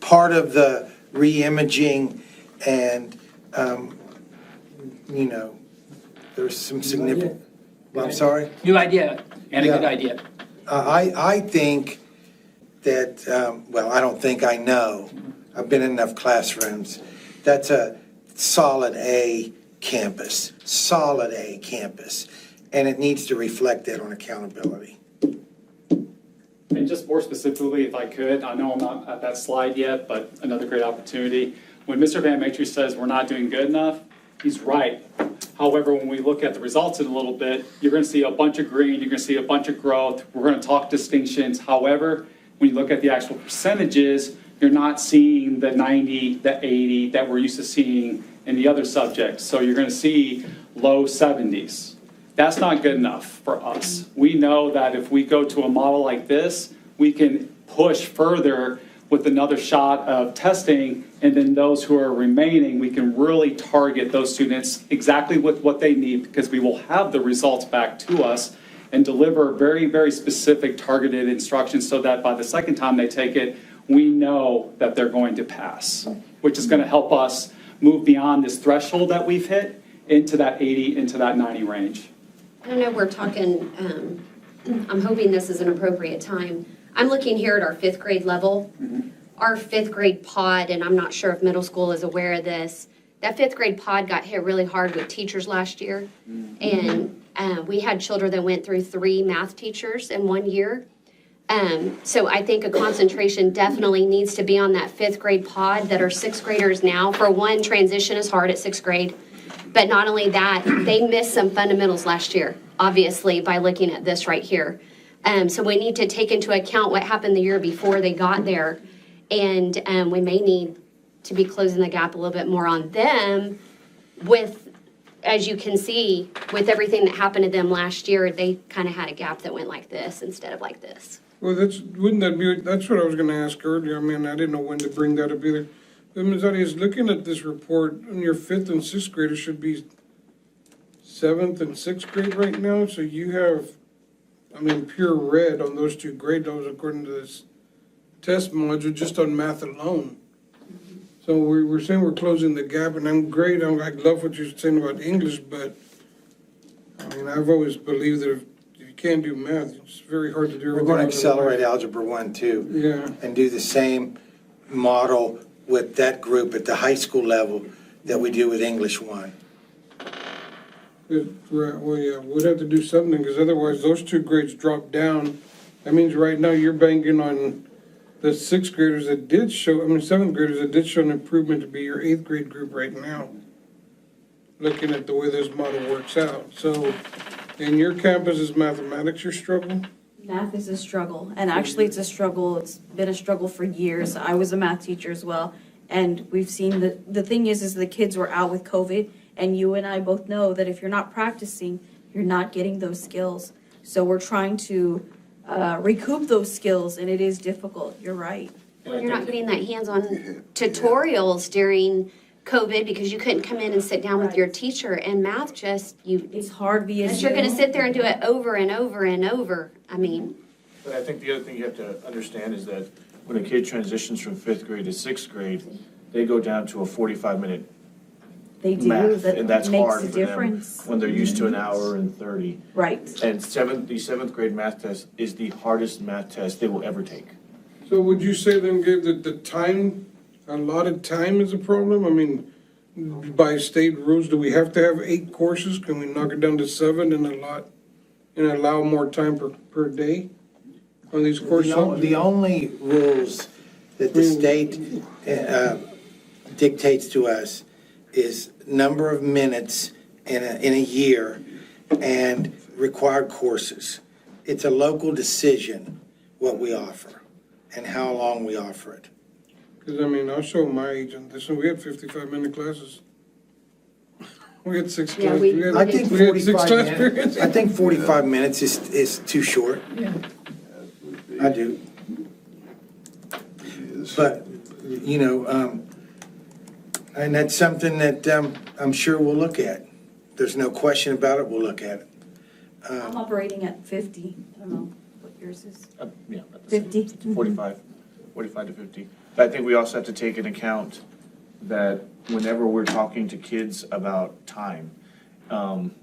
part of the re-imaging and, there's some significant, I'm sorry? New idea and a good Yeah. idea. I think that, I don't think, I know, I've been in enough classrooms, that's a solid A campus, and it needs to reflect that on accountability. And just more specifically, if I could, I know I'm not at that slide yet, but another great opportunity. When Mr. Van Matry says we're not doing good enough, he's right. However, when we look at the results in a little bit, you're going to see a bunch of green, you're going to see a bunch of growth. We're going to talk distinctions. However, when you look at the actual percentages, you're not seeing the 90, the 80 that we're used to seeing in the other subjects. So you're going to see low 70s. That's not good enough for us. We know that if we go to a model like this, we can push further with another shot of testing, and then those who are remaining, we can really target those students exactly with what they need, because we will have the results back to us and deliver very, very specific targeted instructions so that by the second time they take it, we know that they're going to pass, which is going to help us move beyond this threshold that we've hit into that 80, into that 90 range. I don't know, we're talking, I'm hoping this is an appropriate time. I'm looking here at our 5th grade level. Our 5th grade pod, and I'm not sure if middle school is aware of this, that 5th grade pod got hit really hard with teachers last year. And we had children that went through 3 math teachers in 1 year. So I think a concentration definitely needs to be on that 5th grade pod that are 6th graders now. For one, transition is hard at 6th grade. But not only that, they missed some fundamentals last year, obviously, by looking at this right here. So we need to take into account what happened the year before they got there. And we may need to be closing the gap a little bit more on them with, as you can see, with everything that happened to them last year, they kind of had a gap that went like this instead of like this. Well, that's what I was gonna ask earlier. I mean, I didn't know when to bring that up either. But Ms. Arias, looking at this report, and your 5th and 6th graders should be 7th and 6th grade right now, so you have, pure red on those 2 grade levels according to this test module, just on math alone. So we're saying we're closing the gap, and I'm great, I love what you're saying about English, but, I've always believed that if you can't do math, it's very hard to do everything. We're going to accelerate Algebra 1 too. Yeah. And do the same model with that group at the high school level that we do with English 1. Well, yeah, we'd have to do something, because otherwise those 2 grades drop down. That means right now you're banking on the 6th graders that did show, 7th graders that did show an improvement to be your 8th grade group right now, looking at the way this model works out. So in your campus, is mathematics your struggle? Math is a struggle, and actually it's a struggle, it's been a struggle for years. I was a math teacher as well, and we've seen the thing is the kids were out with COVID, and you and I both know that if you're not practicing, you're not getting those skills. So we're trying to recoup those skills, and it is difficult, you're right. You're not getting that hands-on tutorials during COVID because you couldn't come in and sit down with your teacher, and math it's hard via You're going to sit there and do it over and over and over. But I think the other thing you have to understand is that when a kid transitions from 5th grade to 6th grade, they go down to a 45-minute They do. math, That and that's makes hard a for them difference. when they're used to an hour and 30. Right. And the seventh grade math test is the hardest math test they will ever take. So would you say then, Gabe, that the time, allotted time is a problem? I mean, by state rules, do we have to have 8 courses? Can we knock it down to 7 and allow more time per day on these courses? The only rules that the state dictates to us is number of minutes in a year and required courses. It's a local decision what we offer and how long we offer it. Because, I mean, I'll show my age on this, and we had 55-minute classes. We had 6 Yeah, classes. we- I think We had 6 45 class minutes, periods. I think 45 minutes is too short. I do. But, you know, and that's something that I'm sure we'll look at. There's no question about it, we'll look at it. I'm operating at 50. I don't know what yours is. Yeah, about the same. 50? 45 to 50. But I think we also have to take into account that whenever we're talking to kids about time,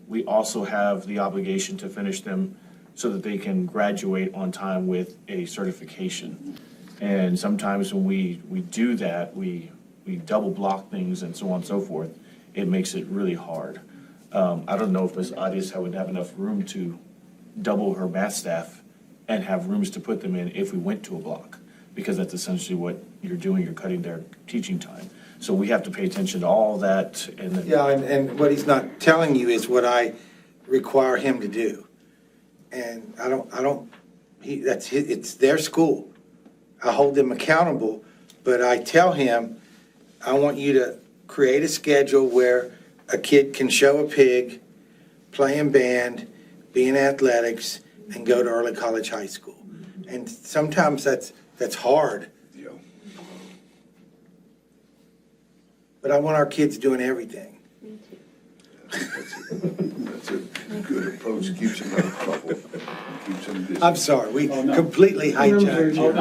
we also have the obligation to finish them so that they can graduate on time with a certification. And sometimes when we do that, we double block things and so on and so forth. It makes it really hard. I don't know if Ms. Arias would have enough room to double her math staff and have rooms to put them in if we went to a block, because that's essentially what you're doing, you're cutting their teaching time. So we have to pay attention to all that, and then. Yeah, and what he's not telling you is what I require him to do. And it's their school. I hold them accountable, but I tell him, I want you to create a schedule where a kid can show a pig, play in band, be in athletics, and go to early college high school. And sometimes that's hard. But I want our kids doing everything. That's a good approach, keeps them out of trouble, keeps them busy. I'm sorry, we completely hijacked you.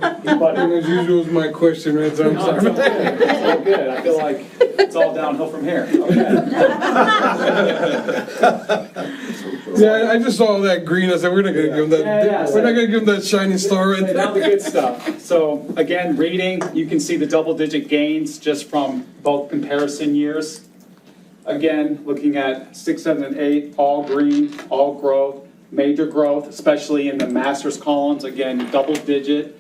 And as usual is my question, right? So I'm sorry. It's all good. I feel like it's all downhill from here. Yeah, I just saw that green. I said, we're not gonna give him that. We're not gonna give him that shining star right Now the there. good stuff. So again, reading, you can see the double-digit gains just from both comparison years. Again, looking at 6, 7, and 8, all green, all growth, major growth, especially in the master's columns. Again, double-digit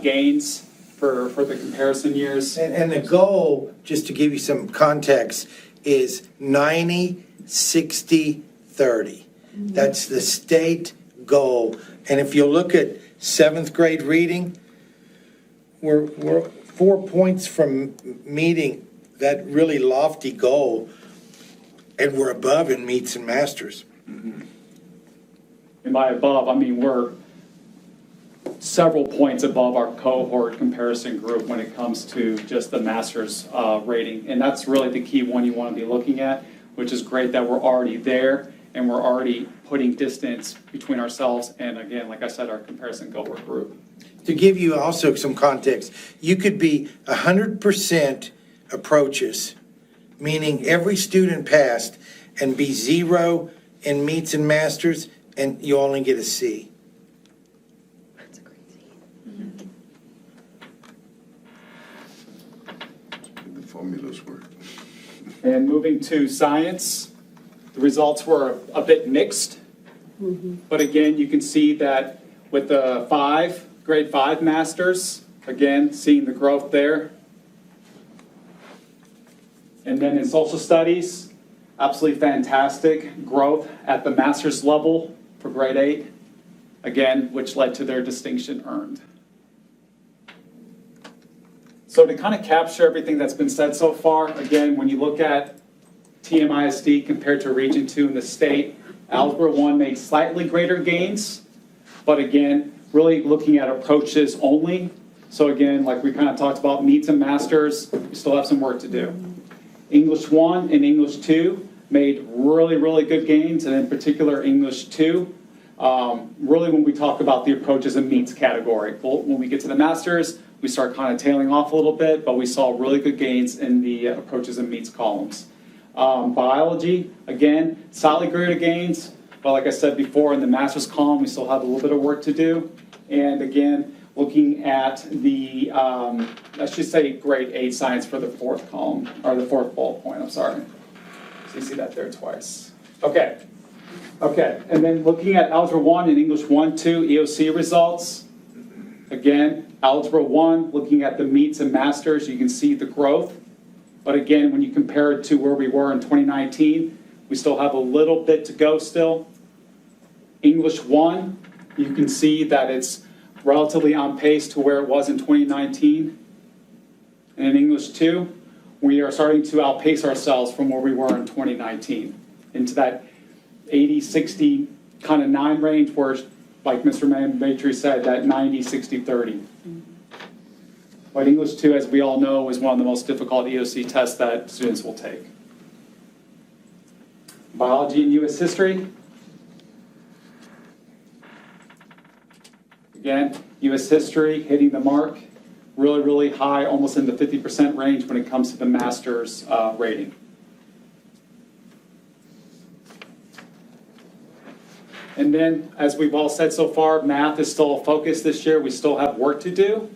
gains for the comparison years. And the goal, just to give you some context, is 90, 60, 30. That's the state goal. And if you look at 7th grade reading, we're 4 points from meeting that really lofty goal, and we're above in meets and masters. And by above, I mean we're several points above our cohort comparison group when it comes to just the master's rating. And that's really the key one you want to be looking at, which is great that we're already there and we're already putting distance between ourselves and, again, like I said, our comparison cohort group. To give you also some context, you could be 100% approaches, meaning every student passed, and be 0 in meets and masters, and you only get a C. That's crazy. The formulas work. And moving to science, the results were a bit mixed. But again, you can see that with the grade 5 masters, again, seeing the growth there. And then in social studies, absolutely fantastic growth at the master's level for grade 8, again, which led to their distinction earned. So to kind of capture everything that's been said so far, again, when you look at TMISD compared to Region 2 in the state, Algebra 1 made slightly greater gains, but again, really looking at approaches only. So again, like we kind of talked about, meets and masters, we still have some work to do. English 1 and English 2 made really, really good gains, and in particular English 2. Really when we talk about the approaches and meets category. When we get to the masters, we start kind of tailing off a little bit, but we saw really good gains in the approaches and meets columns. Biology, again, solid grade of gains, but like I said before, in the master's column, we still have a little bit of work to do. And again, looking at the, let's just say grade 8 science for the fourth column, or the fourth bullet point, I'm sorry. So you see that there twice. Okay, and then looking at Algebra 1 and English 1, 2, EOC results. Again, Algebra 1, looking at the meets and masters, you can see the growth. But again, when you compare it to where we were in 2019, we still have a little bit to go still. English 1, you can see that it's relatively on pace to where it was in 2019. And in English 2, we are starting to outpace ourselves from where we were in 2019 into that 80, 60, kind of 9 range where, like Mr. Matry said, that 90, 60, 30. But English 2, as we all know, is one of the most difficult EOC tests that students will take. Biology and U.S. history. Again, U.S. history hitting the mark. Really, really high, almost in the 50% range when it comes to the master's rating. And then, as we've all said so far, math is still a focus this year. We still have work to do.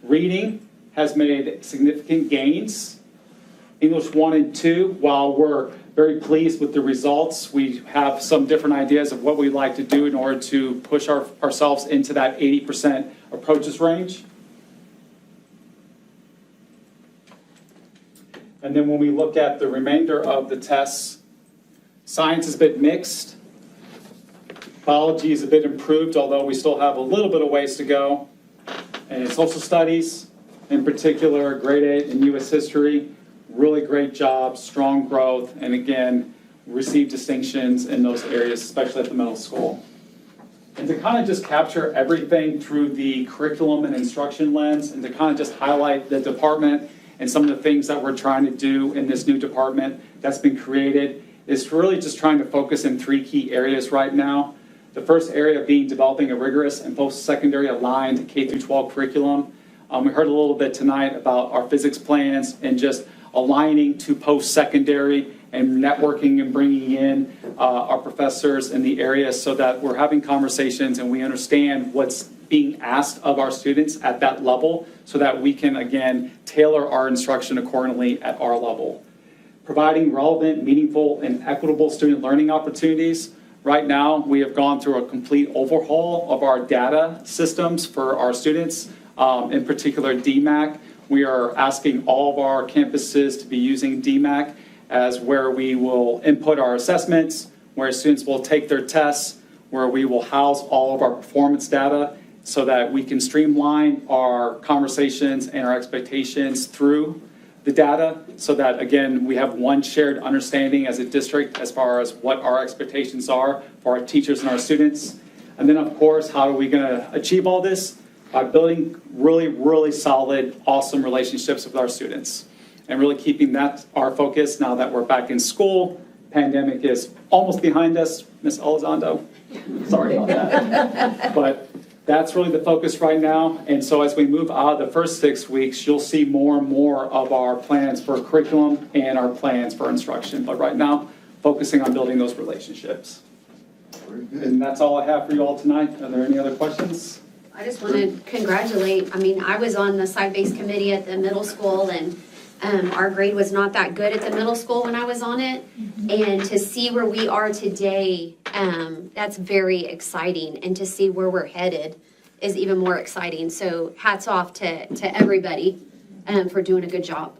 Reading has made significant gains. English 1 and 2, while we're very pleased with the results, we have some different ideas of what we'd like to do in order to push ourselves into that 80% approaches range. And then when we look at the remainder of the tests, science is a bit mixed. Biology is a bit improved, although we still have a little bit of ways to go. And in social studies, in particular, grade 8 in U.S. history, really great job, strong growth, and again, received distinctions in those areas, especially at the middle school. And to kind of just capture everything through the curriculum and instruction lens, and to kind of just highlight the department and some of the things that we're trying to do in this new department that's been created, is really just trying to focus in 3 key areas right now. The first area being developing a rigorous and post-secondary aligned K-12 curriculum. We heard a little bit tonight about our physics plans and just aligning to post-secondary and networking and bringing in our professors in the area so that we're having conversations and we understand what's being asked of our students at that level so that we can, again, tailor our instruction accordingly at our level. Providing relevant, meaningful, and equitable student learning opportunities. Right now, we have gone through a complete overhaul of our data systems for our students, in particular DMAC. We are asking all of our campuses to be using DMAC as where we will input our assessments, where students will take their tests, where we will house all of our performance data so that we can streamline our conversations and our expectations through the data so that, again, we have one shared understanding as a district as far as what our expectations are for our teachers and our students. And then, of course, how are we going to achieve all this? By building really, really solid, awesome relationships with our students and really keeping that our focus now that we're back in school. Pandemic is almost behind us, Ms. Elizondo. Sorry about that. But that's really the focus right now. And so as we move out of the first 6 weeks, you'll see more and more of our plans for curriculum and our plans for instruction. But right now, focusing on building those relationships. Very good. And that's all I have for you all tonight. Are there any other questions? I just want to congratulate, I was on the site-based committee at the middle school, and our grade was not that good at the middle school when I was on it. And to see where we are today, that's very exciting. And to see where we're headed is even more exciting. So hats off to everybody for doing a good job.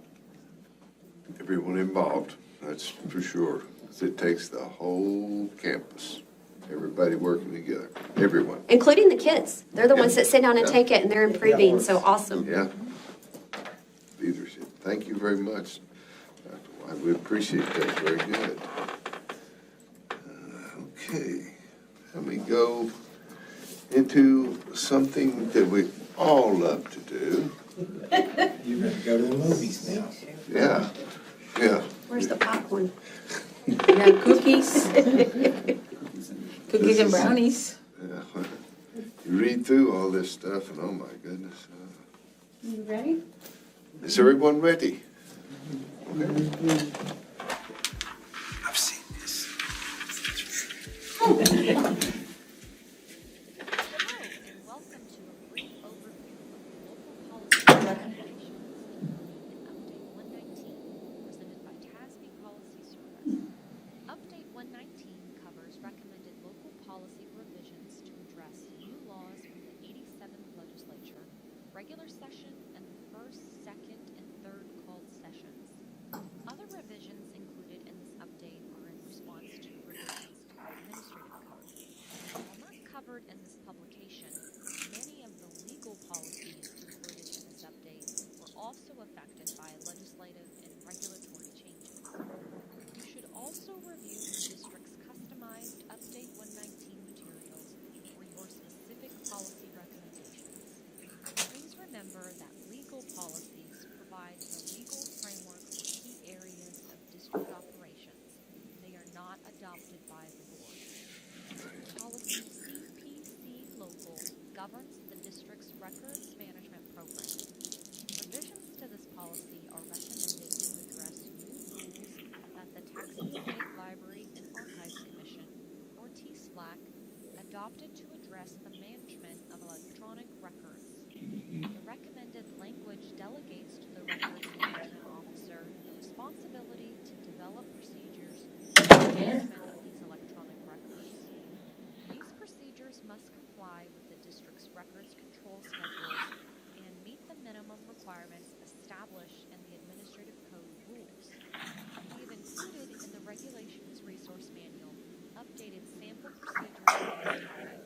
Everyone involved, that's for sure. It takes the whole campus. Everybody working together, everyone. Including the kids. They're the ones that sit down and take it, and they're improving, so awesome. Yeah. Leadership. Thank you very much, Dr. White. We appreciate that. Very good. Okay. Let me go into something that we all love to do. You're going to go to the movies now. Yeah. Yeah. Where's the popcorn? We have cookies. Cookies and brownies. Yeah. You read through all this stuff and oh my goodness. You ready? Is everyone ready? I've seen this. Hello, and welcome to a brief overview of the local policy recommendations in Update 119, presented by TASB Policy Service. Update 119 covers recommended local policy revisions to address new laws from the 87th Legislature, regular session, and the first, second, and third called sessions. Other revisions included in this update are in response to revisions to the Administrative Code. While not covered in this publication, many of the legal policies included in this update were also affected by legislative and regulatory changes. You should also review your district's customized Update 119 materials for your specific policy recommendations. Please remember that legal policies provide the legal framework for key areas of district operations. They are not adopted by the board. Policy CPC Local governs the district's records management program. Revisions to this policy are recommended to address new rules that the Texas State Library and Archives Commission, or TSLAC, adopted to address the management of electronic records. The recommended language delegates to the Records Management Officer the responsibility to develop procedures for the management of these electronic records. These procedures must comply with the district's records control schedules and meet the minimum requirements established in the Administrative Code rules. We have included in the Regulations Resource Manual updated sample procedures for this topic.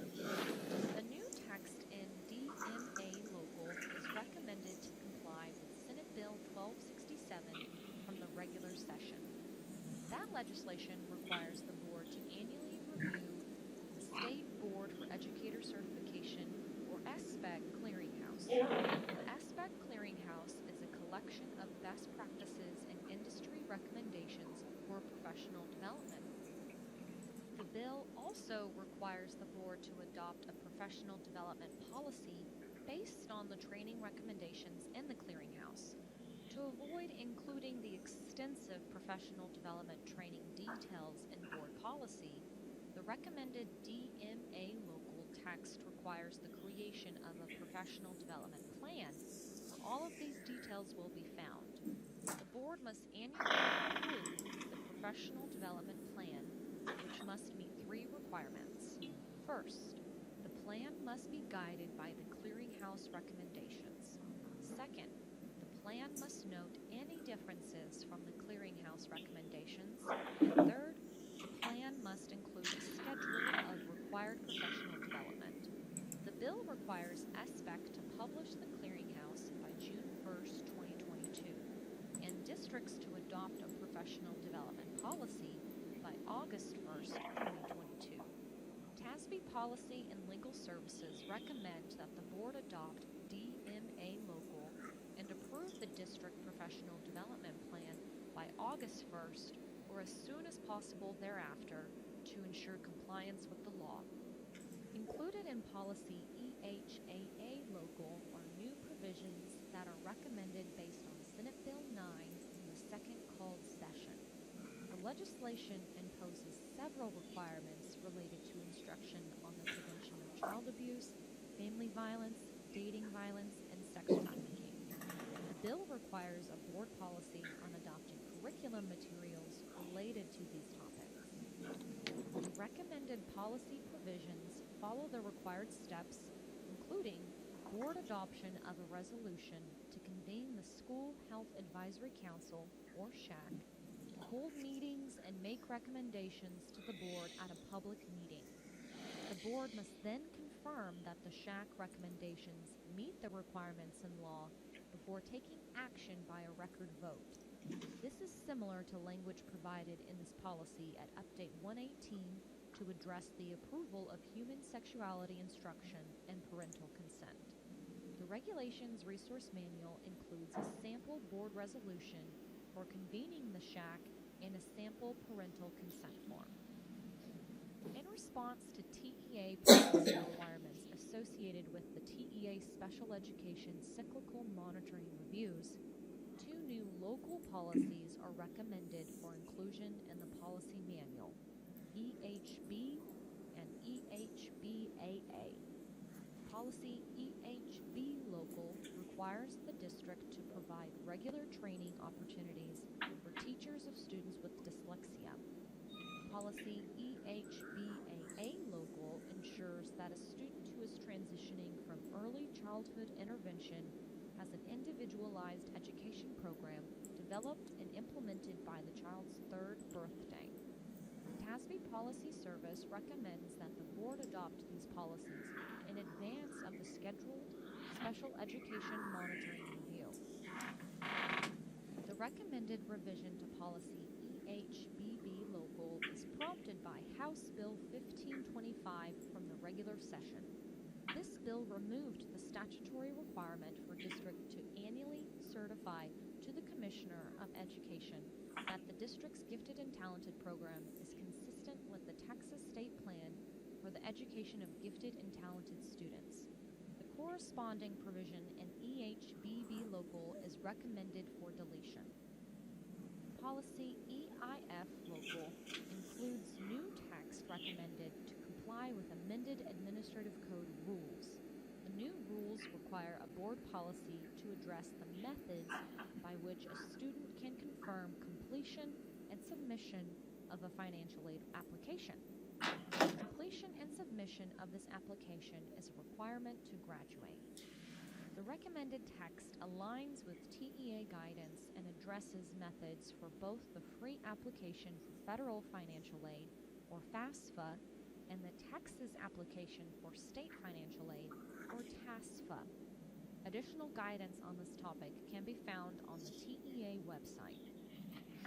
The new text in DMA Local is recommended to comply with Senate Bill 1267 from the regular session. That legislation requires the board to annually review the State Board for Educator Certification, or SBEC Clearinghouse. The SBEC Clearinghouse is a collection of best practices and industry recommendations for professional development. The bill also requires the board to adopt a professional development policy based on the training recommendations in the clearinghouse. To avoid including the extensive professional development training details in board policy, the recommended DMA Local text requires the creation of a professional development plan where all of these details will be found. The board must annually approve the professional development plan, which must meet 3 requirements. First, the plan must be guided by the clearinghouse recommendations. Second, the plan must note any differences from the clearinghouse recommendations. And third, the plan must include a schedule of required professional development. The bill requires SBEC to publish the clearinghouse by June 1st, 2022, and districts to adopt a professional development policy by August 1st, 2022. TASB Policy and Legal Services recommend that the board adopt DMA Local and approve the district professional development plan by August 1st or as soon as possible thereafter to ensure compliance with the law. Included in Policy EHAA Local are new provisions that are recommended based on Senate Bill 9 in the second called session. The legislation imposes several requirements related to instruction on the prevention of child abuse, family violence, dating violence, and sex trafficking. The bill requires a board policy on adopting curriculum materials related to these topics. The recommended policy provisions follow the required steps, including board adoption of a resolution to convene the School Health Advisory Council, or SHAC, hold meetings and make recommendations to the board at a public meeting. The board must then confirm that the SHAC recommendations meet the requirements in law before taking action by a record vote. This is similar to language provided in this policy at Update 118 to address the approval of human sexuality instruction and parental consent. The Regulations Resource Manual includes a sample board resolution for convening the SHAC and a sample parental consent form. In response to TEA policy requirements associated with the TEA Special Education Cyclical Monitoring Reviews, 2 new local policies are recommended for inclusion in the policy manual, EHB and EHBAA. Policy EHB local requires the district to provide regular training opportunities for teachers of students with dyslexia. Policy EHBAA local ensures that a student who is transitioning from early childhood intervention has an individualized education program developed and implemented by the child's 3rd birthday. TASB Policy Service recommends that the board adopt these policies in advance of the scheduled Special Education Monitoring Review. The recommended revision to policy EHBB local is prompted by House Bill 1525 from the regular session. This bill removed the statutory requirement for district to annually certify to the Commissioner of Education that the district's Gifted and Talented program is consistent with the Texas State Plan for the education of gifted and talented students. The corresponding provision in EHBB local is recommended for deletion. Policy EIF local includes new text recommended to comply with amended Administrative Code rules. The new rules require a board policy to address the methods by which a student can confirm completion and submission of a financial aid application. Completion and submission of this application is a requirement to graduate. The recommended text aligns with TEA guidance and addresses methods for both the free application for federal financial aid, or FAFSA, and the Texas application for state financial aid, or TASFA. Additional guidance on this topic can be found on the TEA website.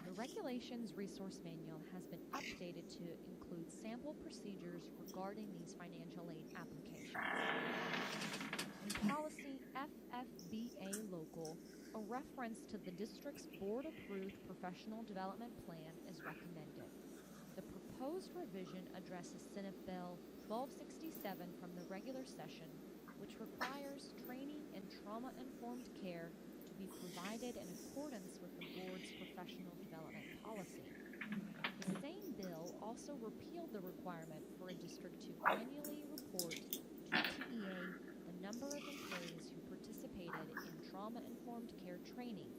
The Regulations Resource Manual has been updated to include sample procedures regarding these financial aid applications. In policy FFBA local, a reference to the district's board-approved professional development plan is recommended. The proposed revision addresses Senate Bill 1267 from the regular session, which requires training in trauma-informed care to be provided in accordance with the board's professional development policy. The same bill also repealed the requirement for a district to annually report to TEA the number of employees who participated in trauma-informed care training.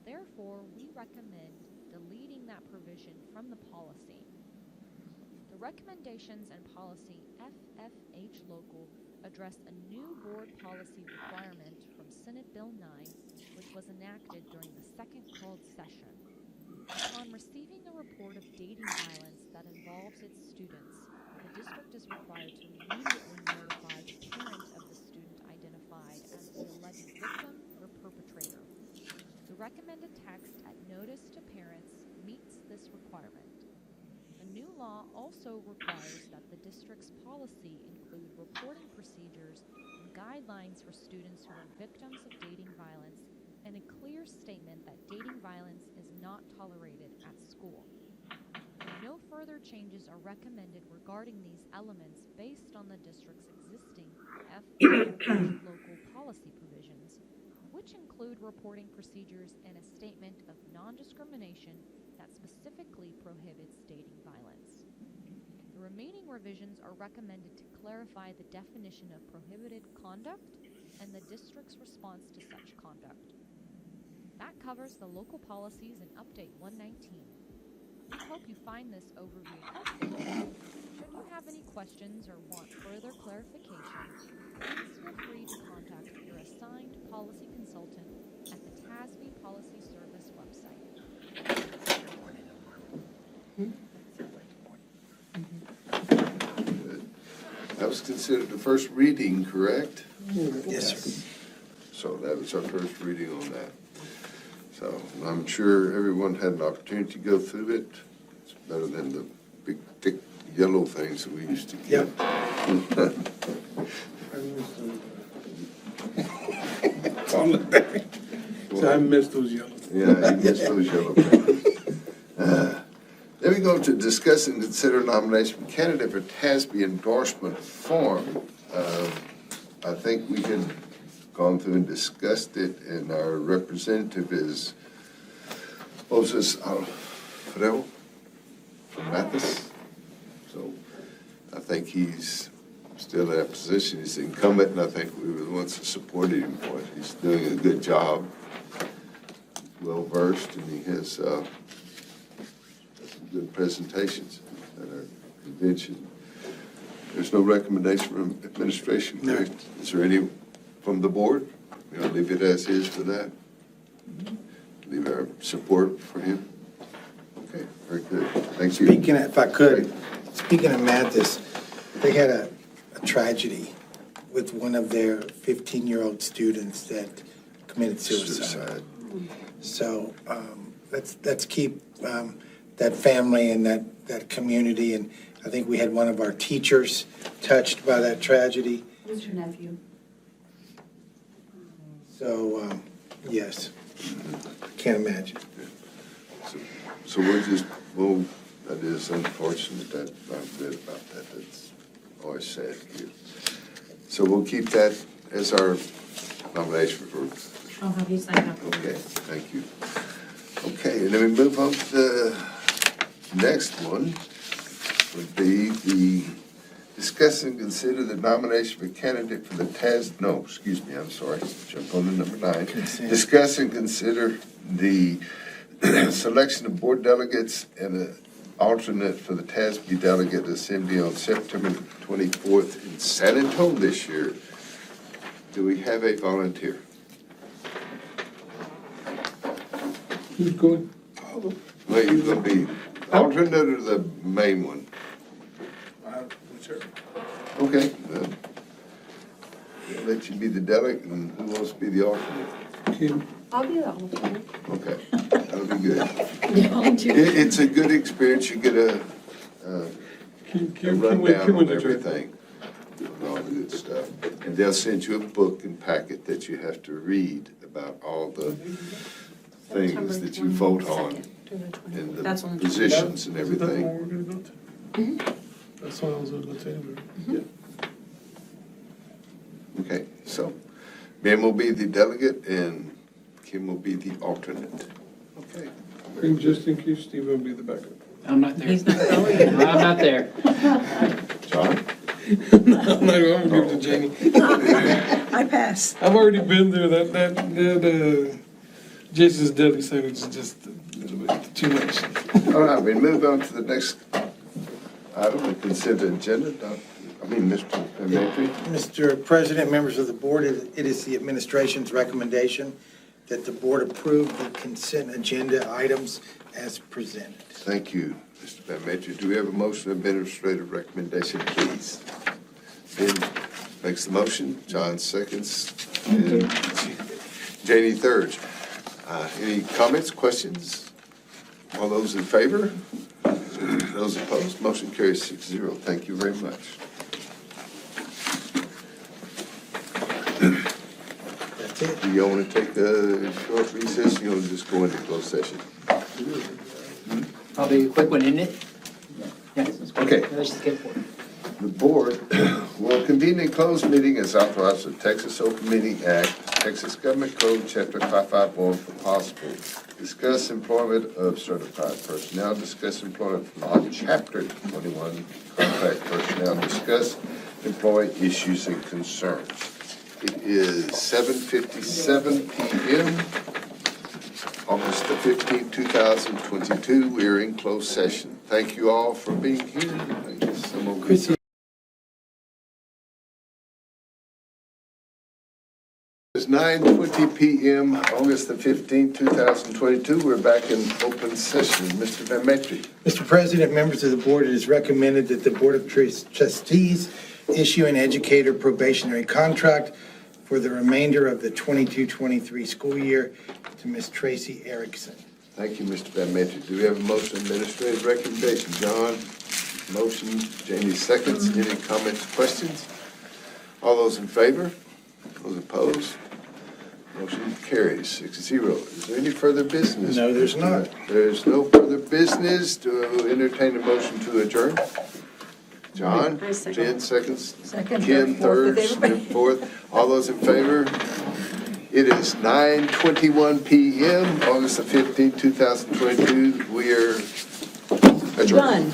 Therefore, we recommend deleting that provision from the policy. The recommendations and policy FFH local address a new board policy requirement from Senate Bill 9, which was enacted during the second called session. Upon receiving a report of dating violence that involves its students, the district is required to immediately notify the parent of the student identified as the alleged victim or perpetrator. The recommended text at notice to parents meets this requirement. The new law also requires that the district's policy include reporting procedures and guidelines for students who are victims of dating violence, and a clear statement that dating violence is not tolerated at school. No further changes are recommended regarding these elements based on the district's existing FFH local policy provisions, which include reporting procedures and a statement of non-discrimination that specifically prohibits dating violence. The remaining revisions are recommended to clarify the definition of prohibited conduct and the district's response to such conduct. That covers the local policies in Update 119. We hope you find this overview helpful. Should you have any questions or want further clarification, please feel free to contact your assigned policy consultant at the TASB Policy Service website. That was considered the first reading, correct? Yes, sir. So that was our first reading on that. So I'm sure everyone had an opportunity to go through it. It's better than the big, thick, yellow things that we used to get. So I missed those yellow. Yeah, you missed those yellow. Let me we go to discuss and consider nomination of candidate for TASB endorsement form. I think we had gone through and discussed it, and our representative is Moses Alfredo from Mathis. So I think he's still in that position. He's incumbent, and I think we were the ones that supported him for it. He's doing a good job, well-versed, and he has some good presentations at our convention. There's no recommendation from administration, correct? Is there any from the board? We'll leave it as is for that. Leave our support for him. Okay, very good. Thank you. Speaking, if I could, speaking of Mathis, they had a tragedy with one of their 15-year-old students that committed suicide. So let's keep that family and that community, and I think we had one of our teachers touched by that tragedy. Who's your nephew? So, yes, can't imagine. So that is unfortunate that I've read about that. That's always sad here. So we'll keep that as our nomination for. I'll have you sign up. Okay, thank you. Okay, and then we move on to the next one, would be the discuss and consider the nomination for candidate for the jump on to number 9. Discuss and consider the selection of board delegates and an alternate for the TASB delegate assembly on September 24th in San Antonio this year. Do we have a volunteer? Who's going? Well, you going to be alternate or the main one? Whichever. Okay, well, we'll let you be the delegate, and who wants to be the alternate? Kim. I'll be the alternate. Okay, that'll be good. It's a good experience, you get a rundown on everything, and all the good stuff. And they'll send you a book and packet that you have to read about all the things that you vote on and the positions and Is that the everything. one we're gonna go to? That's what I was gonna tell you. Okay, so Ben will be the delegate and Kim will be the alternate. Okay. And just in case Steve will be the backup. I'm not there. He's not going. I'm not there. John? No, I'm gonna give it to Janie. I pass. I've already been there, that Jason's deli sandwich is just a little bit too much. All right, we move on to the next item, the consent agenda. Mr. Matry. Mr. President, members of the board, it is the administration's recommendation that the board approve the consent agenda items as presented. Thank you, Mr. Van Matry. Do we have a motion of administrative recommendation, please? Ben makes the motion, John seconds, and Janie thirds. Any comments, questions? All those in favor? Those opposed? Motion carries 6-0. Thank you very much. That's it. Do you want to take a short recess? You want to just go into closed session? Probably a quick one, isn't it? Yes. Okay. Let's just get for it. The board will convene a closed meeting as authorized in Texas Open Meeting Act, Texas Government Code, Chapter 551 for possible. Discuss employment of certified personnel, discuss employment of non-Chapter 21 contract personnel, discuss employee issues and concerns. It is 7:57 p.m., August the 15th, 2022. We are in closed session. Thank you all for being here. Thank you so much. It's 9:20 p.m., August the 15th, 2022. We're back in open session. Mr. Van Matry. Mr. President, members of the board, it is recommended that the Board of Trustees issue an educator probationary contract for the remainder of the 22-23 school year to Ms. Tracy Erickson. Thank you, Mr. Van Matry. Do we have a motion of administrative recommendation? John, motion. Jamie seconds. Any comments, questions? All those in favor? Those opposed? Motion carries 6-0. Is there any further business? No, there's not. There's no further business. To entertain a motion to adjourn? John? I second. Jen seconds. Second, Kim third, thirds, fourth, Smith fourth. All those in favor? It is 9:21 PM, August the 15th, 2022. We are adjourned. Done.